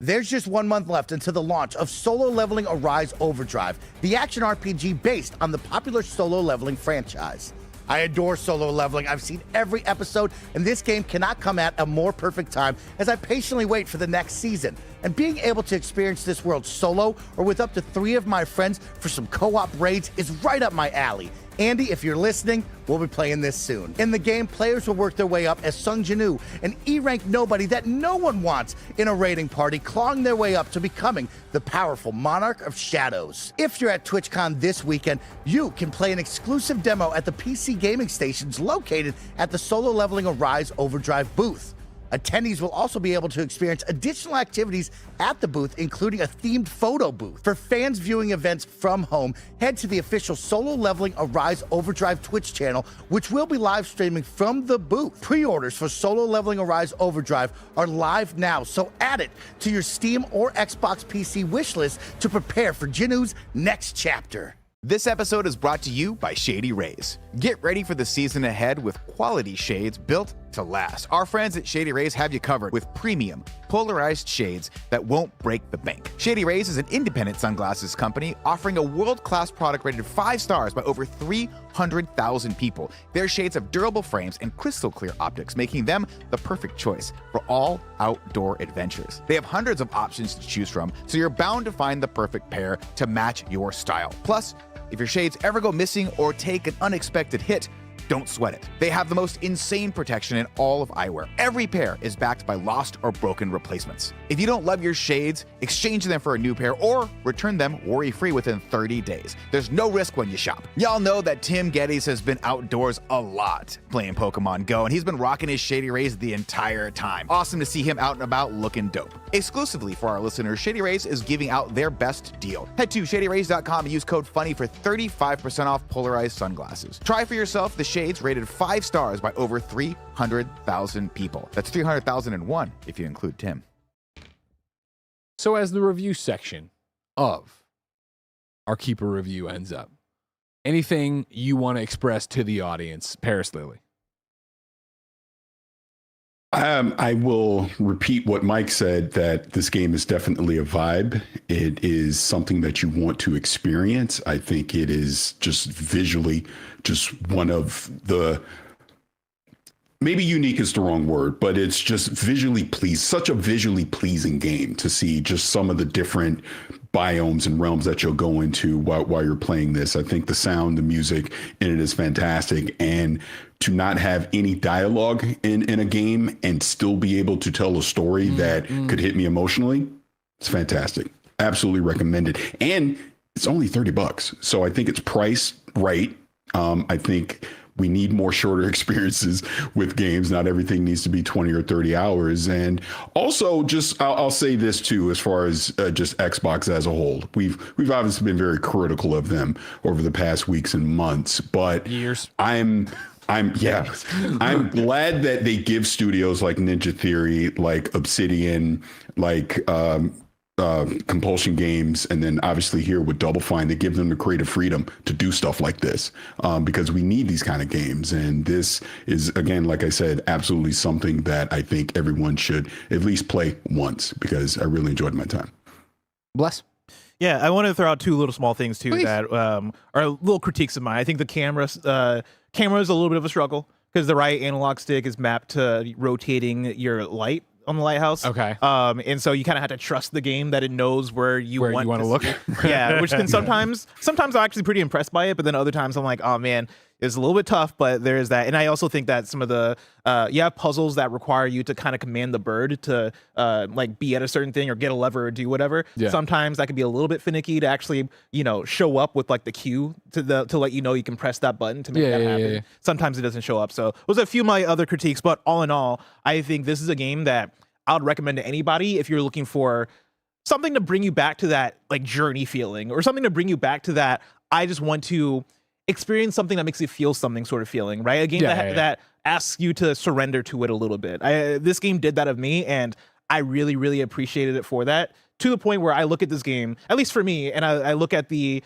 There's just 1 month left until the launch of Solo Leveling Arise Overdrive, the action RPG based on the popular Solo Leveling franchise. I adore Solo Leveling. I've seen every episode, and this game cannot come at a more perfect time as I patiently wait for the next season. And being able to experience this world solo or with up to 3 of my friends for some co-op raids is right up my alley. Andy, if you're listening, we'll be playing this soon. In the game, players will work their way up as Sung Jinu, an E-rank nobody that no one wants in a raiding party, clawing their way up to becoming the powerful Monarch of Shadows. If you're at TwitchCon this weekend, you can play an exclusive demo at the PC gaming stations located at the Solo Leveling Arise Overdrive booth. Attendees will also be able to experience additional activities at the booth, including a themed photo booth. For fans viewing events from home, head to the official Solo Leveling Arise Overdrive Twitch channel, which will be live streaming from the booth. Pre-orders for Solo Leveling Arise Overdrive are live now, so add it to your Steam or Xbox PC wishlist to prepare for Jinu's next chapter. This episode is brought to you by Shady Rays. Get ready for the season ahead with quality shades built to last. Our friends at Shady Rays have you covered with premium, polarized shades that won't break the bank. Shady Rays is an independent sunglasses company offering a world-class product rated 5 stars by over 300,000 people. Their shades have durable frames and crystal clear optics, making them the perfect choice for all outdoor adventures. They have hundreds of options to choose from, so you're bound to find the perfect pair to match your style. Plus, if your shades ever go missing or take an unexpected hit, don't sweat it. They have the most insane protection in all of eyewear. Every pair is backed by lost or broken replacements. If you don't love your shades, exchange them for a new pair or return them worry-free within 30 days. There's no risk when you shop. Y'all know that Tim Geddes has been outdoors a lot playing Pokemon Go, and he's been rocking his Shady Rays the entire time. Awesome to see him out and about looking dope. Exclusively for our listeners, Shady Rays is giving out their best deal. Head to shadyrays.com and use code FUNNY for 35% off polarized sunglasses. Try for yourself the shades rated 5 stars by over 300,000 people. That's 300,001 if you include Tim. So as the review section of our Keeper review ends up, anything you want to express to the audience, Parris Lilly? I will repeat what Mike said, that this game is definitely a vibe. It is something that you want to experience. I think it is just visually just one of the, maybe unique is the wrong word, but it's just visually pleased, such a visually pleasing game to see just some of the different biomes and realms that you'll go into while you're playing this. I think the sound, the music in it is fantastic. And to not have any dialogue in a game and still be able to tell a story that could hit me emotionally, it's fantastic. Absolutely recommended. And it's only $30. So I think it's priced right. I think we need more shorter experiences with games. Not everything needs to be 20 or 30 hours. And also, just I'll say this too, as far as just Xbox as a whole, we've obviously been very critical of them over the past weeks and months, but Years. I'm glad that they give studios like Ninja Theory, like Obsidian, like compulsion games, and then obviously here with Double Fine, they give them the creative freedom to do stuff like this, because we need these kind of games. And this is, again, like I said, absolutely something that I think everyone should at least play once, because I really enjoyed my time. Bless. Yeah, I want to throw out two little small things too Please. that are little critiques of mine. I think the camera is a little bit of a struggle because the right analog stick is mapped to rotating your light on the lighthouse. Okay. And so you kind of have to trust the game that it knows where you want to look. Yeah, which can sometimes I'm actually pretty impressed by it, but then other times I'm like, oh man, it's a little bit tough, but there is that. And I also think that some of the you have puzzles that require you to kind of command the bird to like be at a certain thing or get a lever or do whatever. Yeah. Sometimes that can be a little bit finicky to actually, show up with like the cue to let you know you can press that button to make that happen. Yeah. Sometimes it doesn't show up. So those are a few of my other critiques, but all in all, I think this is a game that I would recommend to anybody if you're looking for something to bring you back to that like journey feeling, or something to bring you back to that I just want to experience something that makes you feel something sort of feeling, right? A game that asks you to surrender to it a little bit. This game did that of me, and I really, really appreciated it for that, to the point where I look at this game, at least for me, and I look at to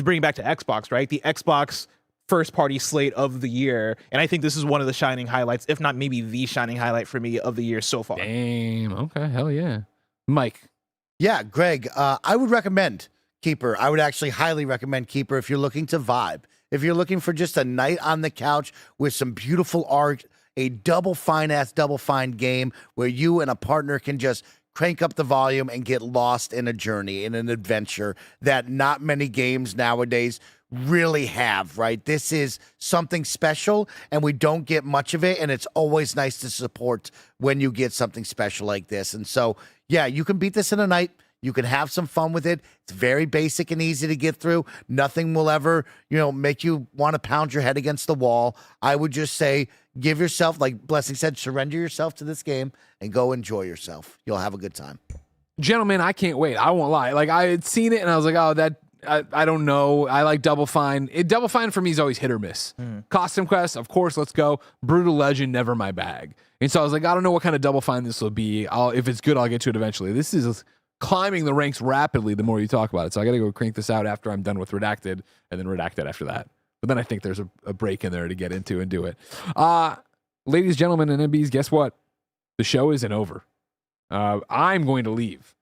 bring it back to Xbox, right? The Xbox first party slate of the year, and I think this is one of the shining highlights, if not maybe the shining highlight for me of the year so far. Damn. Okay. Hell yeah. Mike. Yeah, Greg, I would recommend Keeper. I would actually highly recommend Keeper if you're looking to vibe. If you're looking for just a night on the couch with some beautiful art, a double fine game where you and a partner can just crank up the volume and get lost in a journey, in an adventure that not many games nowadays really have, right? This is something special, and we don't get much of it, and it's always nice to support when you get something special like this. And so, yeah, you can beat this in a night. You can have some fun with it. It's very basic and easy to get through. Nothing will ever, make you want to pound your head against the wall. I would just say, give yourself, like Blessing said, surrender yourself to this game and go enjoy yourself. You'll have a good time. Gentlemen, I can't wait. I won't lie. Like, I had seen it and I was like, oh, I don't know. I like Double Fine. Double Fine for me is always hit or miss. Costume Quest, of course, let's go. Brutal Legend, never my bag. And so I was like, I don't know what kind of Double Fine this will be. If it's good, I'll get to it eventually. This is climbing the ranks rapidly the more you talk about it. So I got to go crank this out after I'm done with Redacted, and then Redacted after that. But then I think there's a break in there to get into and do it. Ladies, gentlemen, and MBs, guess what? The show isn't over. I'm going to leave.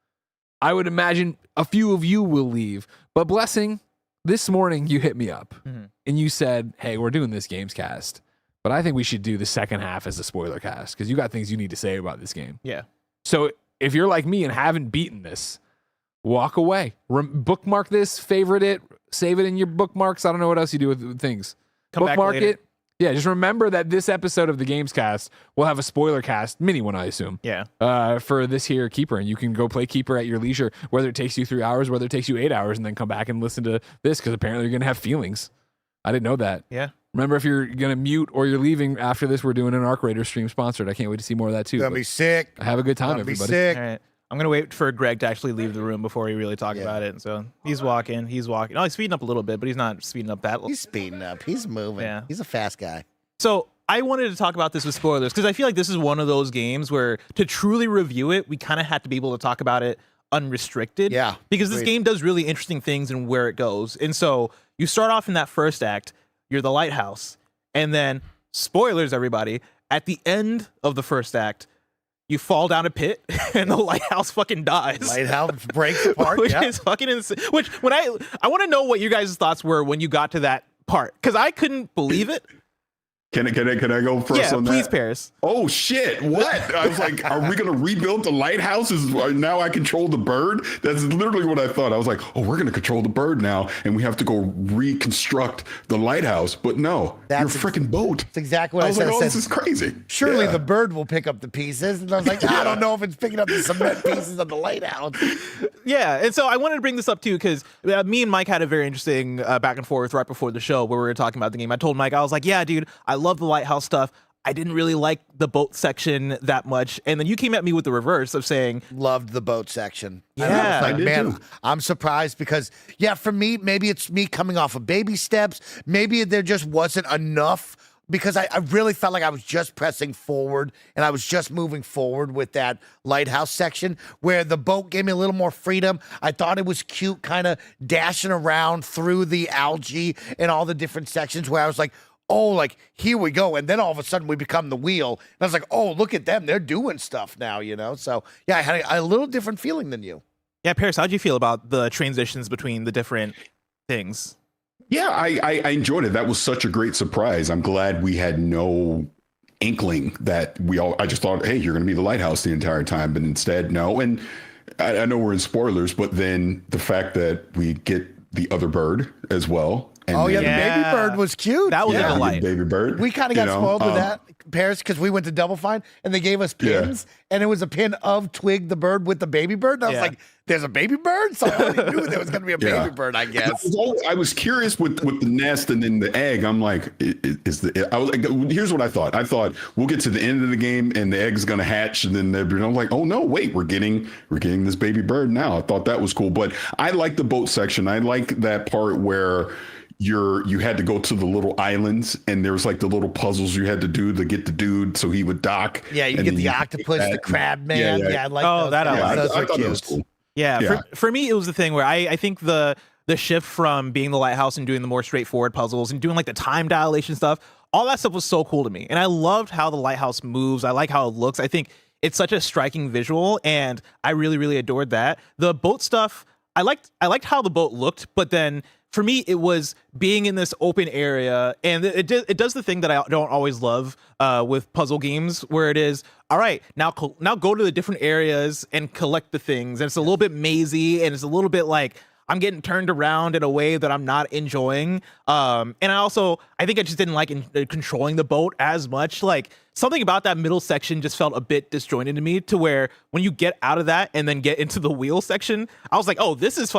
I would imagine a few of you will leave. But Blessing, this morning you hit me up and you said, hey, we're doing this Gamescast, but I think we should do the second half as a spoiler cast because you got things you need to say about this game. Yeah. So if you're like me and haven't beaten this, walk away. Bookmark this, favorite it, save it in your bookmarks. I don't know what else you do with things. Come Bookmark back later. it. Yeah, just remember that this episode of the Gamescast will have a spoiler cast, mini one, I assume. Yeah. For this here Keeper, and you can go play Keeper at your leisure, whether it takes you 3 hours, whether it takes you 8 hours, and then come back and listen to this because apparently you're gonna have feelings. I didn't know that. Yeah. Remember, if you're gonna mute or you're leaving after this, we're doing an Arc Raider stream sponsored. I can't wait to see more of that too. Gonna be sick. Have a good time, Gonna be everybody. sick. All right. I'm going to wait for Greg to actually leave the room before we really talk about it. So he's walking. Oh, he's speeding up a little bit, but he's not speeding up that. He's speeding up. He's moving. Yeah. He's a fast guy. So I wanted to talk about this with spoilers because I feel like this is one of those games where to truly review it, we kind of had to be able to talk about it unrestricted. Yeah, Because this agreed. game does really interesting things and where it goes. And so you start off in that first act, you're the lighthouse. And then, spoilers, everybody, at the end of the first act, you fall down a pit and the lighthouse fucking dies. Lighthouse breaks apart. Which yeah. is fucking insane. Which, when I want to know what you guys' thoughts were when you got to that part. Because I couldn't believe it. Can I go first Yeah, on please, that? Parris. Oh shit! What? I was like, are we gonna rebuild the lighthouse? Now I control the bird? That's literally what I thought. I was like, oh, we're gonna control the bird now, and we have to go reconstruct the lighthouse. But no, That's your freaking boat. That's exactly what I I was said. like, I oh, said, this is crazy. surely Yeah. the bird will pick up the pieces. And I was like, I don't know if it's picking up the cement pieces of the lighthouse. Yeah, and so I wanted to bring this up too because me and Mike had a very interesting back and forth right before the show where we were talking about the game. I told Mike, I was like, yeah, dude, I love the lighthouse stuff. I didn't really like the boat section that much. And then you came at me with the reverse of saying, Loved the boat section. Yeah, And I was like, I did man, too. I'm surprised because, yeah, for me, maybe it's me coming off of baby steps. Maybe there just wasn't enough because I really felt like I was just pressing forward and I was just moving forward with that lighthouse section where the boat gave me a little more freedom. I thought it was cute, kind of dashing around through the algae and all the different sections where I was like, oh, like, here we go. And then all of a sudden we become the wheel. And I was like, oh, look at them. They're doing stuff now, you know? So, yeah, I had a little different feeling than you. Yeah, Parris, how'd you feel about the transitions between the different things? Yeah, I enjoyed it. That was such a great surprise. I'm glad we had no inkling that I just thought, hey, you're going to be the lighthouse the entire time. But instead, no. And I know we're in spoilers, but then the fact that we get the other bird as well. And oh, yeah, then, the baby bird was cute. That was a delight. baby bird. We kind of got spoiled with that, Parris, because we went to Double Fine and they gave us pins, and it was a pin of Twig the bird with the baby bird. And I was like, there's a baby bird? So I already knew there was going to be a baby bird, I guess. I was curious with the nest and then the egg. I'm like, here's what I thought. I thought we'll get to the end of the game and the egg's going to hatch, and then I'm like, oh no, wait, we're getting this baby bird now. I thought that was cool, but I like the boat section. I like that part where you had to go to the little islands and there was like the little puzzles you had to do to get the dude so he would dock. Yeah, you get the octopus, the crab man. Yeah, I like those. That I thought that was cool. Yeah, for me, it was the thing where I think the shift from being the lighthouse and doing the more straightforward puzzles and doing like the time dilation stuff, all that stuff was so cool to me. And I loved how the lighthouse moves. I like how it looks. I think it's such a striking visual, and I really, really adored that. The boat stuff, I liked how the boat looked, but then for me, it was being in this open area, and it does the thing that I don't always love with puzzle games, where it is, all right, now go to the different areas and collect the things, and it's a little bit mazy, and it's a little bit like I'm getting turned around in a way that I'm not enjoying. And I think I just didn't like controlling the boat as much. Like something about that middle section just felt a bit disjointed to me, to where when you get out of that and then get into the wheel section, I was like, oh, this is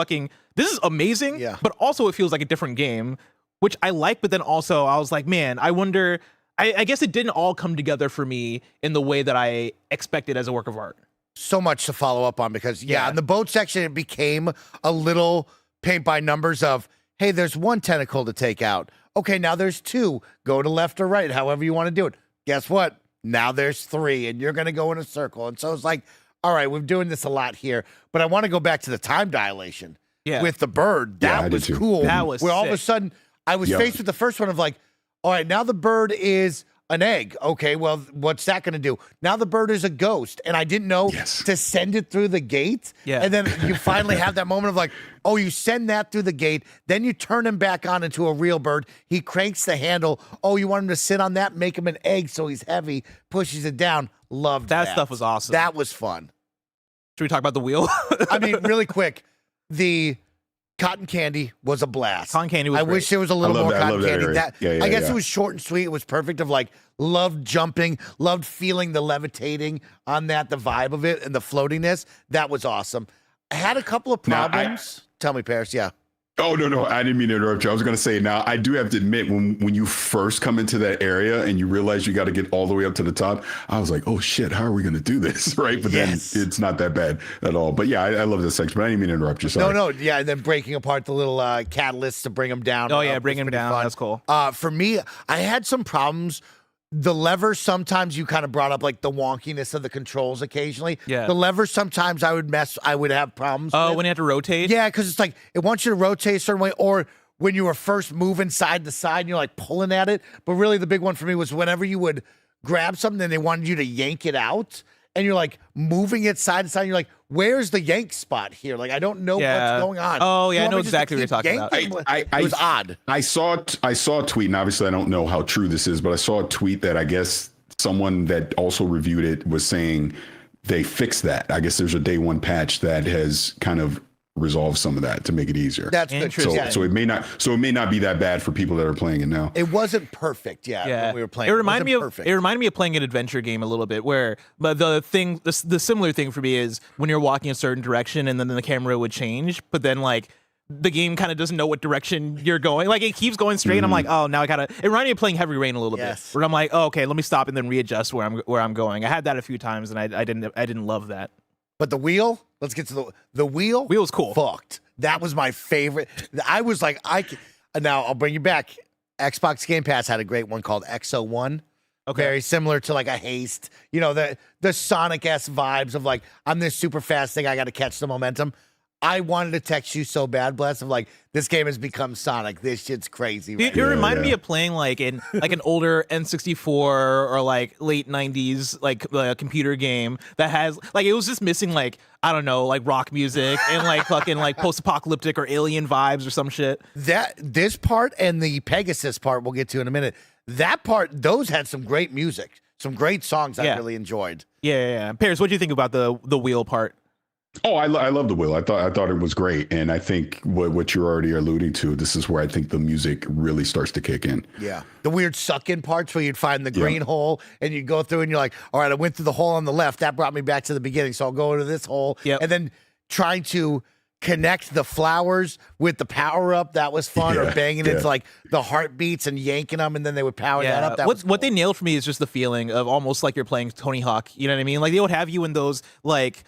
amazing. Yeah. But also it feels like a different game, which I like. But then also I was like, man, I wonder, I guess it didn't all come together for me in the way that I expected as a work of art. So much to follow up on because, in the boat section, it became a little paint by numbers of, hey, there's one tentacle to take out. Okay, now there's two. Go to left or right, however you want to do it. Guess what? Now there's three, and you're going to go in a circle. And so it's like, all right, we're doing this a lot here. But I want to go back to the time dilation with the bird. That was cool. That was where all of a sick. sudden, I was faced with the first one of like, all right, now the bird is an egg. Okay, well, what's that going to do? Now the bird is a ghost, and I didn't know to send it through the gate. Yeah. And then you finally have that moment of like, oh, you send that through the gate, then you turn him back on into a real bird. He cranks the handle. Oh, you want him to sit on that, make him an egg so he's heavy, pushes it down. Loved that. That stuff was awesome. That was fun. Should we talk about the wheel? I mean, really quick, the cotton candy was a blast. Cotton candy was I great. wish there was a little more cotton candy. area. I guess it was short and sweet. It was perfect of like, loved jumping, loved feeling the levitating on that, the vibe of it and the floatiness. That was awesome. I had a couple of problems. Tell me, Parris. Yeah. Oh, no. I didn't mean to interrupt you. I was going to say, now, I do have to admit, when you first come into that area and you realize you got to get all the way up to the top, I was like, oh, shit, how are we going to do this? Right? But then it's not that bad at all. But yeah, I love this section, but I didn't mean to interrupt you. Sorry. No. Yeah, and then breaking apart the little catalysts to bring them down. Oh, yeah, bring them down. Fun. That's cool. For me, I had some problems. The levers, sometimes you kind of brought up like the wonkiness of the controls occasionally. Yeah. The levers, sometimes I would have problems with. When you have to rotate? Yeah, because it's like it wants you to rotate a certain way, or when you were first moving side to side and you're like pulling at it. But really the big one for me was whenever you would grab something and they wanted you to yank it out and you're like moving it side to side and you're like, where's the yank spot here? Like, I don't know what's going on. Oh, yeah, You I know want me just exactly to what you're keep talking about. yanking? It was odd. I saw a tweet, and obviously I don't know how true this is, but I saw a tweet that I guess someone that also reviewed it was saying they fixed that. I guess there's a day one patch that has kind of resolved some of that to make it easier. That's good. So it may not be that bad for people that are playing it now. It wasn't perfect, when we were playing. It reminded me of playing an adventure game a little bit, where but the similar thing for me is when you're walking a certain direction and then the camera would change, but then like the game kind of doesn't know what direction you're going. Like it keeps going straight. And I'm like, oh, now I gotta. It reminded me of playing Heavy Rain a little bit, where I'm like, oh, okay, let me stop and then readjust where I'm going. I had that a few times and I didn't love that. But the wheel, let's get to the wheel. Wheel's cool. Fucked. That was my favorite. I was like, now I'll bring you back. Xbox Game Pass had a great one called XO1. Okay. Very similar to like a Haste. You know, the Sonic-esque vibes of like, I'm this super fast thing, I got to catch the momentum. I wanted to text you so bad, Bless, of like, this game has become Sonic. This shit's crazy. Right? It reminded me of playing like an older N64 or like late 90s like computer game that has like, it was just missing like, I don't know, like rock music and like fucking like post-apocalyptic or alien vibes or some shit. This part and the Pegasus part we'll get to in a minute. That part, those had some great music, some great songs I really enjoyed. Yeah. Parris, what do you think about the wheel part? Oh, I love the wheel. I thought it was great, and I think what you're already alluding to, this is where I think the music really starts to kick in. Yeah, the weird suck-in parts where you'd find the green hole, and you'd go through, and you're like, all right, I went through the hole on the left. That brought me back to the beginning, so I'll go into this hole. And then trying to connect the flowers with the power-up, that was fun, or banging into like the heartbeats and yanking them, and then they would power that up. That was cool. What they nailed for me is just the feeling of almost like you're playing Tony Hawk. You know what I mean? Like they would have you in those like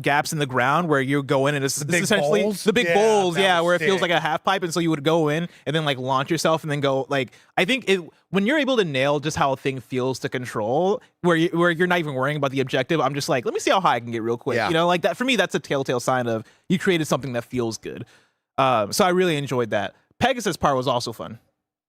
gaps in the ground where you go in and it's essentially bowls? the big bowls, where it sick. feels like a half pipe, and so you would go in and then like launch yourself and then go like, I think when you're able to nail just how a thing feels to control, where you're not even worrying about the objective, I'm just like, let me see how high I can get real quick. You know, like that for me, that's a telltale sign of you created something that feels good. So I really enjoyed that. Pegasus part was also fun.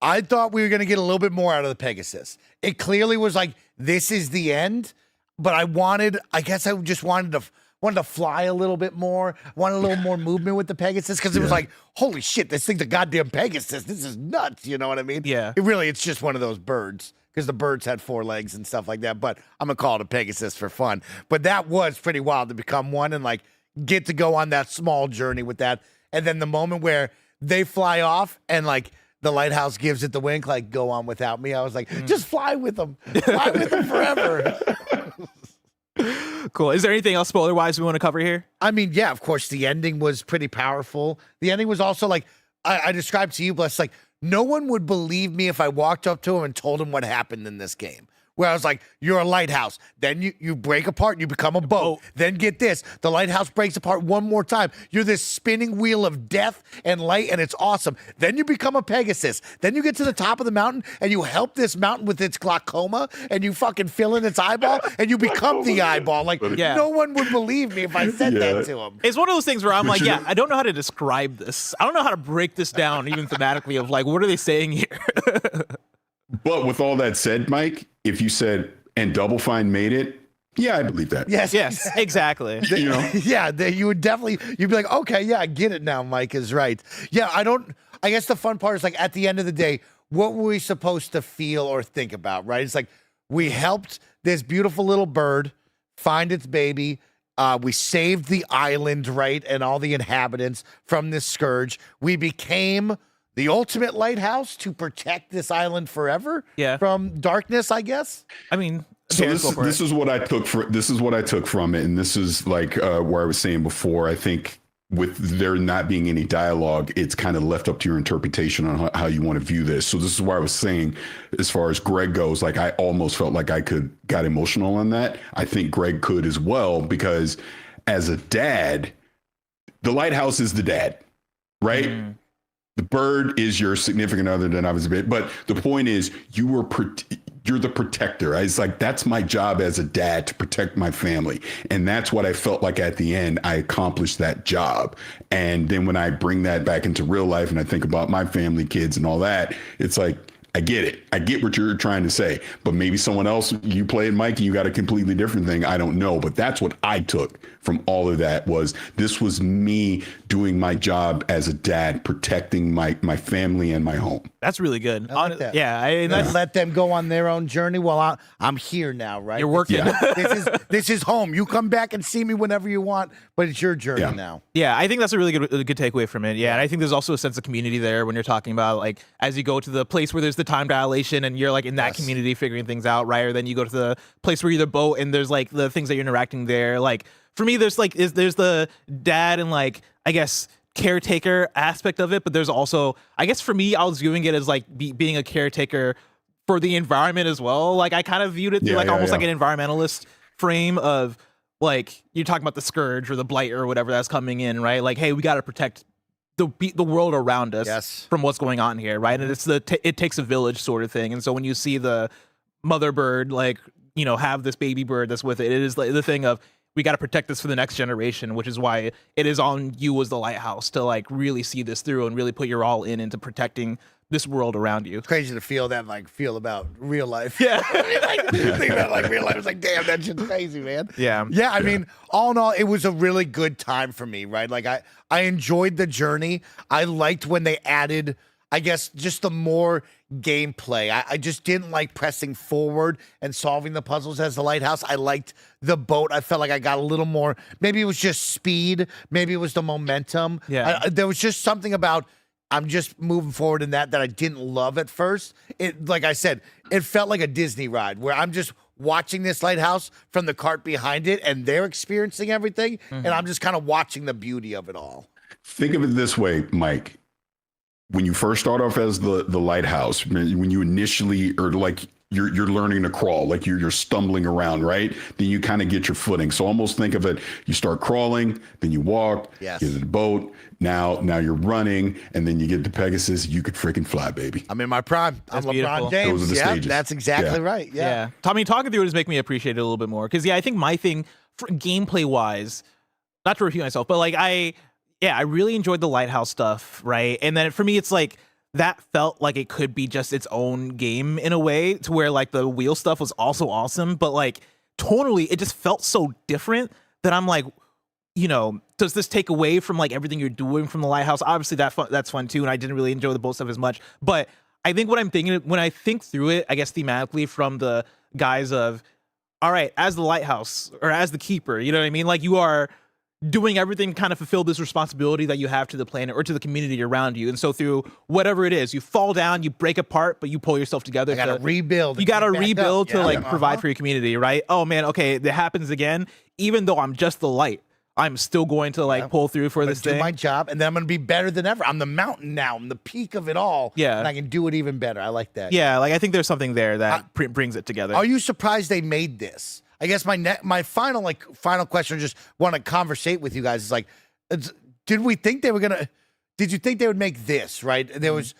I thought we were going to get a little bit more out of the Pegasus. It clearly was like, this is the end, but I guess I just wanted to fly a little bit more, wanted a little more movement with the Pegasus, because it was like, holy shit, this thing's a goddamn Pegasus. This is nuts, you know what I mean? Yeah. It's just one of those birds, because the birds had 4 legs and stuff like that, but I'm going to call it a Pegasus for fun. But that was pretty wild to become one and like get to go on that small journey with that. And then the moment where they fly off and like the lighthouse gives it the wink, like, go on without me. I was like, just fly with them. Fly with them forever. Cool. Is there anything else spoiler-wise we want to cover here? I mean, yeah, of course, the ending was pretty powerful. The ending was also like, I described to you, Bless, like, no one would believe me if I walked up to him and told him what happened in this game. Where I was like, you're a lighthouse. Then you break apart and you become a boat. Then get this. The lighthouse breaks apart one more time. You're this spinning wheel of death and light, and it's awesome. Then you become a Pegasus. Then you get to the top of the mountain, and you help this mountain with its glaucoma, and you fucking fill in its eyeball, and you become the eyeball. Like, no one would believe me if I said that to him. It's one of those things where I'm like, I don't know how to describe this. I don't know how to break this down even thematically of like, what are they saying here? But with all that said, Mike, if you said, and Double Fine made it, yeah, I believe that. Yes, exactly. You know? You would definitely, you'd be like, okay, yeah, I get it now. Mike is right. Yeah, I guess the fun part is like at the end of the day, what were we supposed to feel or think about, right? It's like we helped this beautiful little bird find its baby. We saved the island, right? And all the inhabitants from this scourge. We became the ultimate lighthouse to protect this island forever from darkness, I guess. I mean, so this is what I took from it, and this is like where I was saying before. I think with there not being any dialogue, it's kind of left up to your interpretation on how you want to view this. So this is why I was saying, as far as Greg goes, like I almost felt like I got emotional on that. I think Greg could as well, because as a dad, the lighthouse is the dad, right? The bird is your significant other than I was a bit, but the point is you're the protector. Right? It's like, that's my job as a dad, to protect my family. And that's what I felt like at the end, I accomplished that job. And then when I bring that back into real life and I think about my family, kids and all that, it's like, I get it. I get what you're trying to say, but maybe someone else, you played Mike, and you got a completely different thing. I don't know, but that's what I took from all of that. This was me doing my job as a dad, protecting my family and my home. That's really good. I like that. Yeah. Let them go on their own journey while I'm here now, right? You're working. This is home. You come back and see me whenever you want, but it's your journey now. Yeah, I think that's a really good takeaway from it. Yeah, and I think there's also a sense of community there when you're talking about like as you go to the place where there's the time dilation and you're like in that community figuring things out, right? Or then you go to the place where you're the boat and there's like the things that you're interacting there. Like for me, there's the dad and like I guess caretaker aspect of it, but there's also, I guess for me, I was viewing it as like being a caretaker for the environment as well. Like I kind of viewed it through almost like an environmentalist frame of like, you're talking about the scourge or the blight or whatever that's coming in, right? Like, hey, we got to protect the world around us Yes. from what's going on here, right? And it's it takes a village sort of thing. And so when you see the mother bird, like, you know, have this baby bird that's with it, it is like the thing of, we got to protect this for the next generation, which is why it is on you as the lighthouse to like really see this through and really put your all into protecting this world around you. It's crazy to feel about real life. Yeah. Think about like real life. It's like, damn, that shit's crazy, man. Yeah. Yeah, I mean, all in all, it was a really good time for me, right? Like I enjoyed the journey. I liked when they added, I guess, just the more gameplay. I just didn't like pressing forward and solving the puzzles as the lighthouse. I liked the boat. I felt like I got a little more, maybe it was just speed. Maybe it was the momentum. Yeah. There was just something about, I'm just moving forward in that I didn't love at first. It, like I said, it felt like a Disney ride where I'm just watching this lighthouse from the cart behind it and they're experiencing everything. And I'm just kind of watching the beauty of it all. Think of it this way, Mike. When you first start off as the lighthouse, when you initially are like you're learning to crawl, like you're stumbling around, right? Then you kind of get your footing. So almost think of it, you start crawling, then you walk, Yes. get to the boat, now you're running, and then you get to Pegasus, you could freaking fly, baby. I'm in my prime. That's I'm LeBron beautiful. James. Those are the yeah, stages. that's exactly Yeah. right. Yeah. Tommy, talking through it is making me appreciate it a little bit more. Because, I think my thing, for gameplay wise, not to repeat myself, but like I really enjoyed the lighthouse stuff, right? And then for me, it's like, that felt like it could be just its own game in a way, to where like the wheel stuff was also awesome, but like tonally it just felt so different that I'm like, you know, does this take away from like everything you're doing from the lighthouse? Obviously that's fun too, and I didn't really enjoy the boat stuff as much, but I think what I'm thinking when I think through it, I guess thematically from the guise of, all right, as the lighthouse or as the keeper, you know what I mean? Like you are doing everything to kind of fulfill this responsibility that you have to the planet or to the community around you. And so through whatever it is, you fall down, you break apart, but you pull yourself together. I got to rebuild. You got to and get back rebuild up. to Yeah. like provide for your community, right? Oh man, okay, that happens again. Even though I'm just the light, I'm still going to like pull through for I'm this gonna do thing. my job, and then I'm going to be better than ever. I'm the mountain now. I'm the peak of it all. Yeah. And I can do it even better. I like that. Yeah, like I think there's something there that brings it together. Are you surprised they made this? I guess my final question, just want to conversate with you guys, is like, did you think they would make this, right? There was,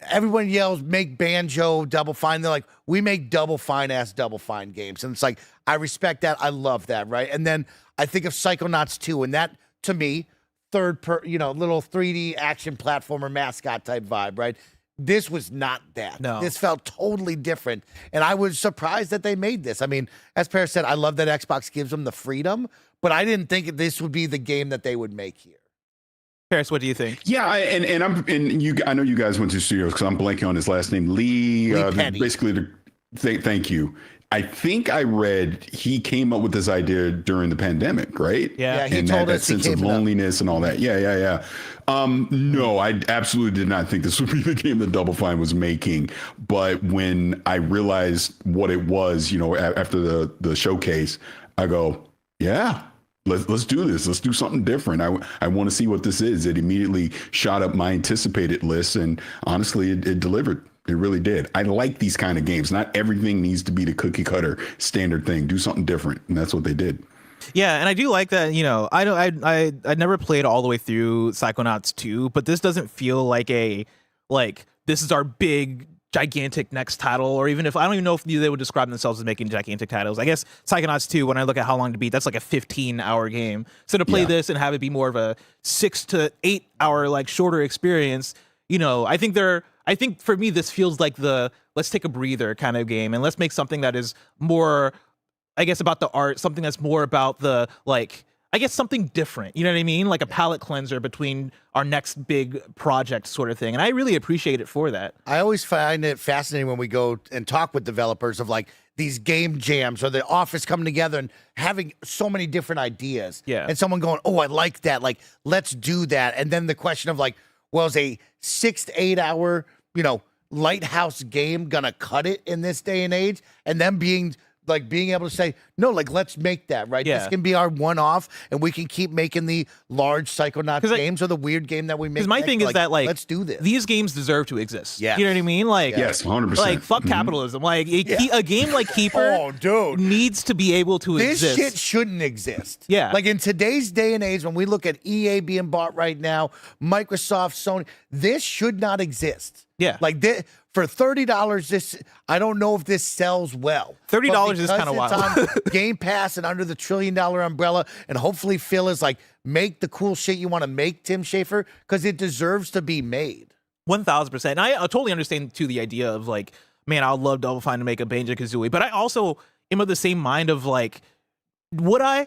everyone yells, make Banjo Double Fine. They're like, we make Double Fine ass Double Fine games. And it's like, I respect that. I love that, right? And then I think of Psychonauts 2, and that, to me, little 3D action platformer mascot type vibe, right? This was not that. No. This felt totally different. And I was surprised that they made this. I mean, as Parris said, I love that Xbox gives them the freedom, but I didn't think this would be the game that they would make here. Parris, what do you think? Yeah, I know you guys went to studios because I'm blanking on his last name, Lee Penny. basically, thank you. I think I read he came up with this idea during the pandemic, right? Yeah. he And told that us he sense of came it up. loneliness and all that. Yeah. No, I absolutely did not think this would be the game that Double Fine was making. But when I realized what it was, after the showcase, I go, yeah, let's do this. Let's do something different. I want to see what this is. It immediately shot up my anticipated list, and honestly, it delivered. It really did. I like these kind of games. Not everything needs to be the cookie cutter standard thing. Do something different, and that's what they did. Yeah, and I do like that. I never played all the way through Psychonauts 2, but this doesn't feel like this is our big gigantic next title, or even if I don't even know if they would describe themselves as making gigantic titles. I guess Psychonauts 2, when I look at how long to beat, that's like a 15-hour game. So to play this and have it be more of a 6 to 8 hour like shorter experience, I think for me this feels like the let's take a breather kind of game, and let's make something that is more, I guess, about the art, something that's more about the something different. You know what I mean? Like a palate cleanser between our next big project sort of thing. And I really appreciate it for that. I always find it fascinating when we go and talk with developers of like these game jams or the office coming together and having so many different ideas. Yeah. And someone going, oh, I like that. Like, let's do that. And then the question of like, well, is a 6 to 8 hour, lighthouse game gonna cut it in this day and age? And them being like being able to say, no, like let's make that, right? Yeah. This can be our one-off, and we can keep making the large Psychonauts games or the weird game that we make. Because my thing is that, like, let's do this. These games deserve to exist. Yes. You know what I mean? Like, Yes, 100%. like fuck capitalism. Like, a game like Keeper Oh, dude. needs to be able to This exist. shit shouldn't exist. Yeah. Like in today's day and age, when we look at EA being bought right now, Microsoft, Sony, this should not exist. Yeah. Like this, for $30, this, I don't know if this sells well. $30 But is because kinda wild. it's on Game Pass and under the $1 trillion umbrella, and hopefully Phil is like, make the cool shit you want to make, Tim Schafer, because it deserves to be made. 1000%. And I totally understand too the idea of like, man, I would love Double Fine to make a Banjo-Kazooie, but I also am of the same mind of like, do I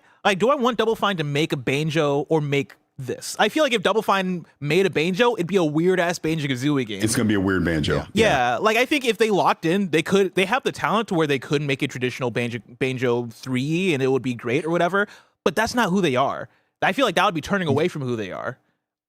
want Double Fine to make a Banjo or make this? I feel like if Double Fine made a Banjo, it'd be a weird ass Banjo-Kazooie game. It's gonna be a weird Banjo. Yeah, like I think if they locked in, they have the talent to where they could make a traditional Banjo 3 and it would be great or whatever, but that's not who they are. I feel like that would be turning away from who they are.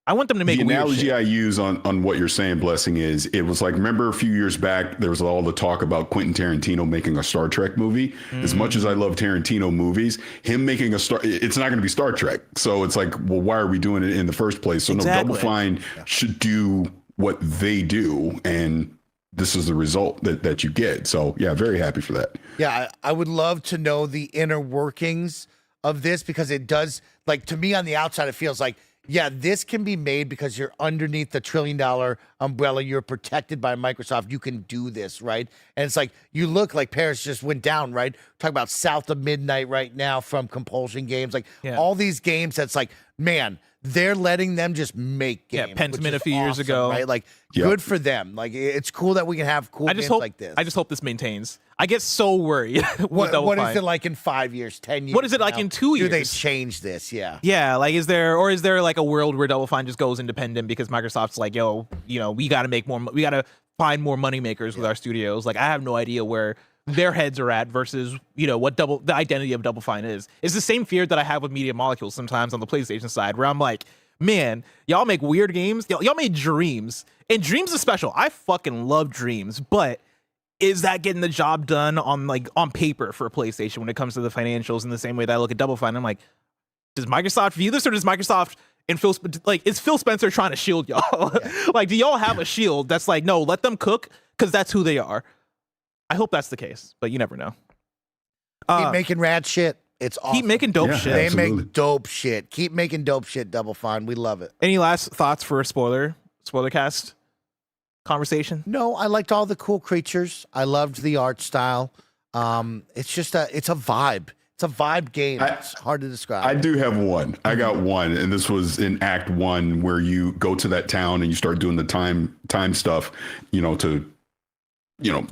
I want them to make The weird analogy shit. I use on what you're saying, Blessing, is it was like, remember a few years back, there was all the talk about Quentin Tarantino making a Star Trek movie. As much as I love Tarantino movies, him making it's not going to be Star Trek. So it's like, well, why are we doing it in the first place? So Exactly. no, Double Fine should do what they do, and this is the result that you get. So yeah, very happy for that. Yeah, I would love to know the inner workings of this, because it does, like, to me on the outside, it feels like, yeah, this can be made because you're underneath the $1 trillion umbrella. You're protected by Microsoft. You can do this, right? And it's like, you look like Parris just went down, right? Talk about South of Midnight right now from Compulsion Games. Like, all these games that's like, man, they're letting them just make games. Yeah, Pentiment which is a few years awesome, ago. right? Like, good for them. Like, it's cool that we can have cool games like this. I just hope this maintains. I get so worried. with What Double is Fine. it like in 5 years, 10 years? What is it like now? in 2 Do they years? change this? Yeah. Yeah, like is there like a world where Double Fine just goes independent because Microsoft's like, yo, you know, we got to make more, we got to find more money makers with our studios. Like, I have no idea where their heads are at versus, you know, what the identity of Double Fine is. It's the same fear that I have with Media Molecules sometimes on the PlayStation side, where I'm like, man, y'all make weird games. Y'all made Dreams, and Dreams is special. I fucking love Dreams, but is that getting the job done on paper for a PlayStation when it comes to the financials in the same way that I look at Double Fine? I'm like, does Microsoft view this, or does Microsoft and is Phil Spencer trying to shield y'all? Like, do y'all have a shield that's like, no, let them cook because that's who they are? I hope that's the case, but you never know. Keep making rad shit. It's awesome. Keep making dope Yeah, shit. They absolutely. make dope shit. Keep making dope shit, Double Fine. We love it. Any last thoughts for a spoiler cast conversation? No, I liked all the cool creatures. I loved the art style. It's just it's a vibe. It's a vibe game. It's hard to describe. I do have one. I got one, and this was in Act 1, where you go to that town and you start doing the time stuff, to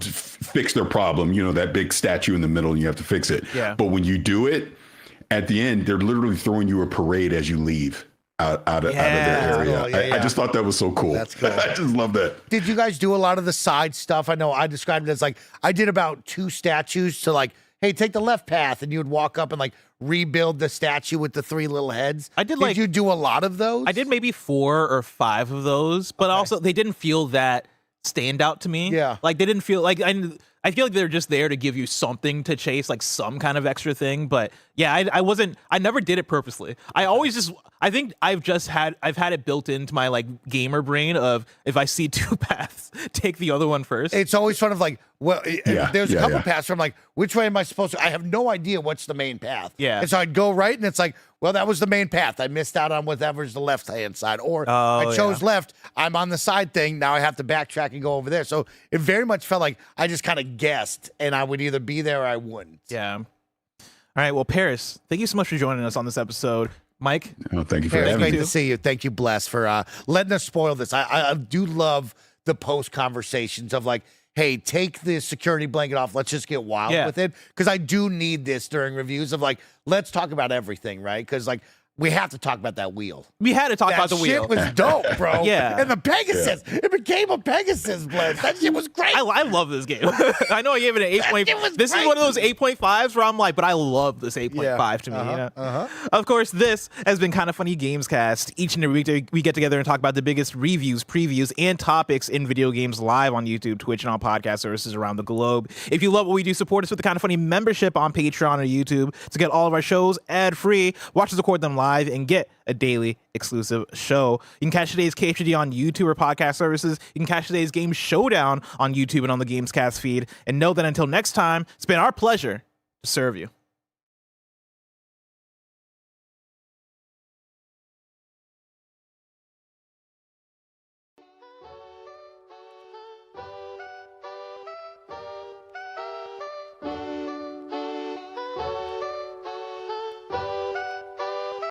fix their problem. That big statue in the middle, and you have to fix it. Yeah. But when you do it, at the end, they're literally throwing you a parade as you leave out of their area. Cool. Yeah, I just thought that was so cool. That's cool. I just love that. Did you guys do a lot of the side stuff? I know I described it as like, I did about 2 statues to like, hey, take the left path, and you would walk up and like rebuild the statue with the 3 little heads. Did you do a lot of those? I did maybe 4 or 5 of those, but also they didn't feel that stand out to me. Yeah. Like they didn't feel like I feel like they're just there to give you something to chase, like some kind of extra thing. But yeah, I never did it purposely. I think I've had it built into my like gamer brain of, if I see 2 paths, take the other one first. It's always fun of like, well, there's a couple yeah. paths where I'm like, which way am I supposed to? I have no idea what's the main path. Yeah. And so I'd go right, and it's like, well, that was the main path. I missed out on whatever's the left-hand side. Or I chose left. I'm on the side thing. Now I have to backtrack and go over there. So it very much felt like I just kind of guessed, and I would either be there or I wouldn't. Yeah. All right. Well, Parris, thank you so much for joining us on this episode. Mike? Oh, thank you for It's having great me. to see you. Thank you, Bless, for letting us spoil this. I do love the post conversations of like, hey, take the security blanket off. Let's just get wild with it. Because I do need this during reviews of like, let's talk about everything, right? Because like, We have to talk about that wheel. We had to talk That about the wheel. shit was dope, bro. Yeah. And the Pegasus. It became a Pegasus blend. That shit was great. I love this game. I know I gave it an 8. It was This great. is one of those 8.5s where I'm like, but I love this 8.5 to me. Of course, this has been Kind of Funny Gamescast. Each and every week we get together and talk about the biggest reviews, previews, and topics in video games live on YouTube, Twitch, and on podcast services around the globe. If you love what we do, support us with the Kind of Funny membership on Patreon or YouTube to get all of our shows ad-free, watch us record them live, and get a daily exclusive show. You can catch today's KFGD on YouTube or podcast services. You can catch today's Game Showdown on YouTube and on the Gamescast feed. And know that until next time, it's been our pleasure to serve you.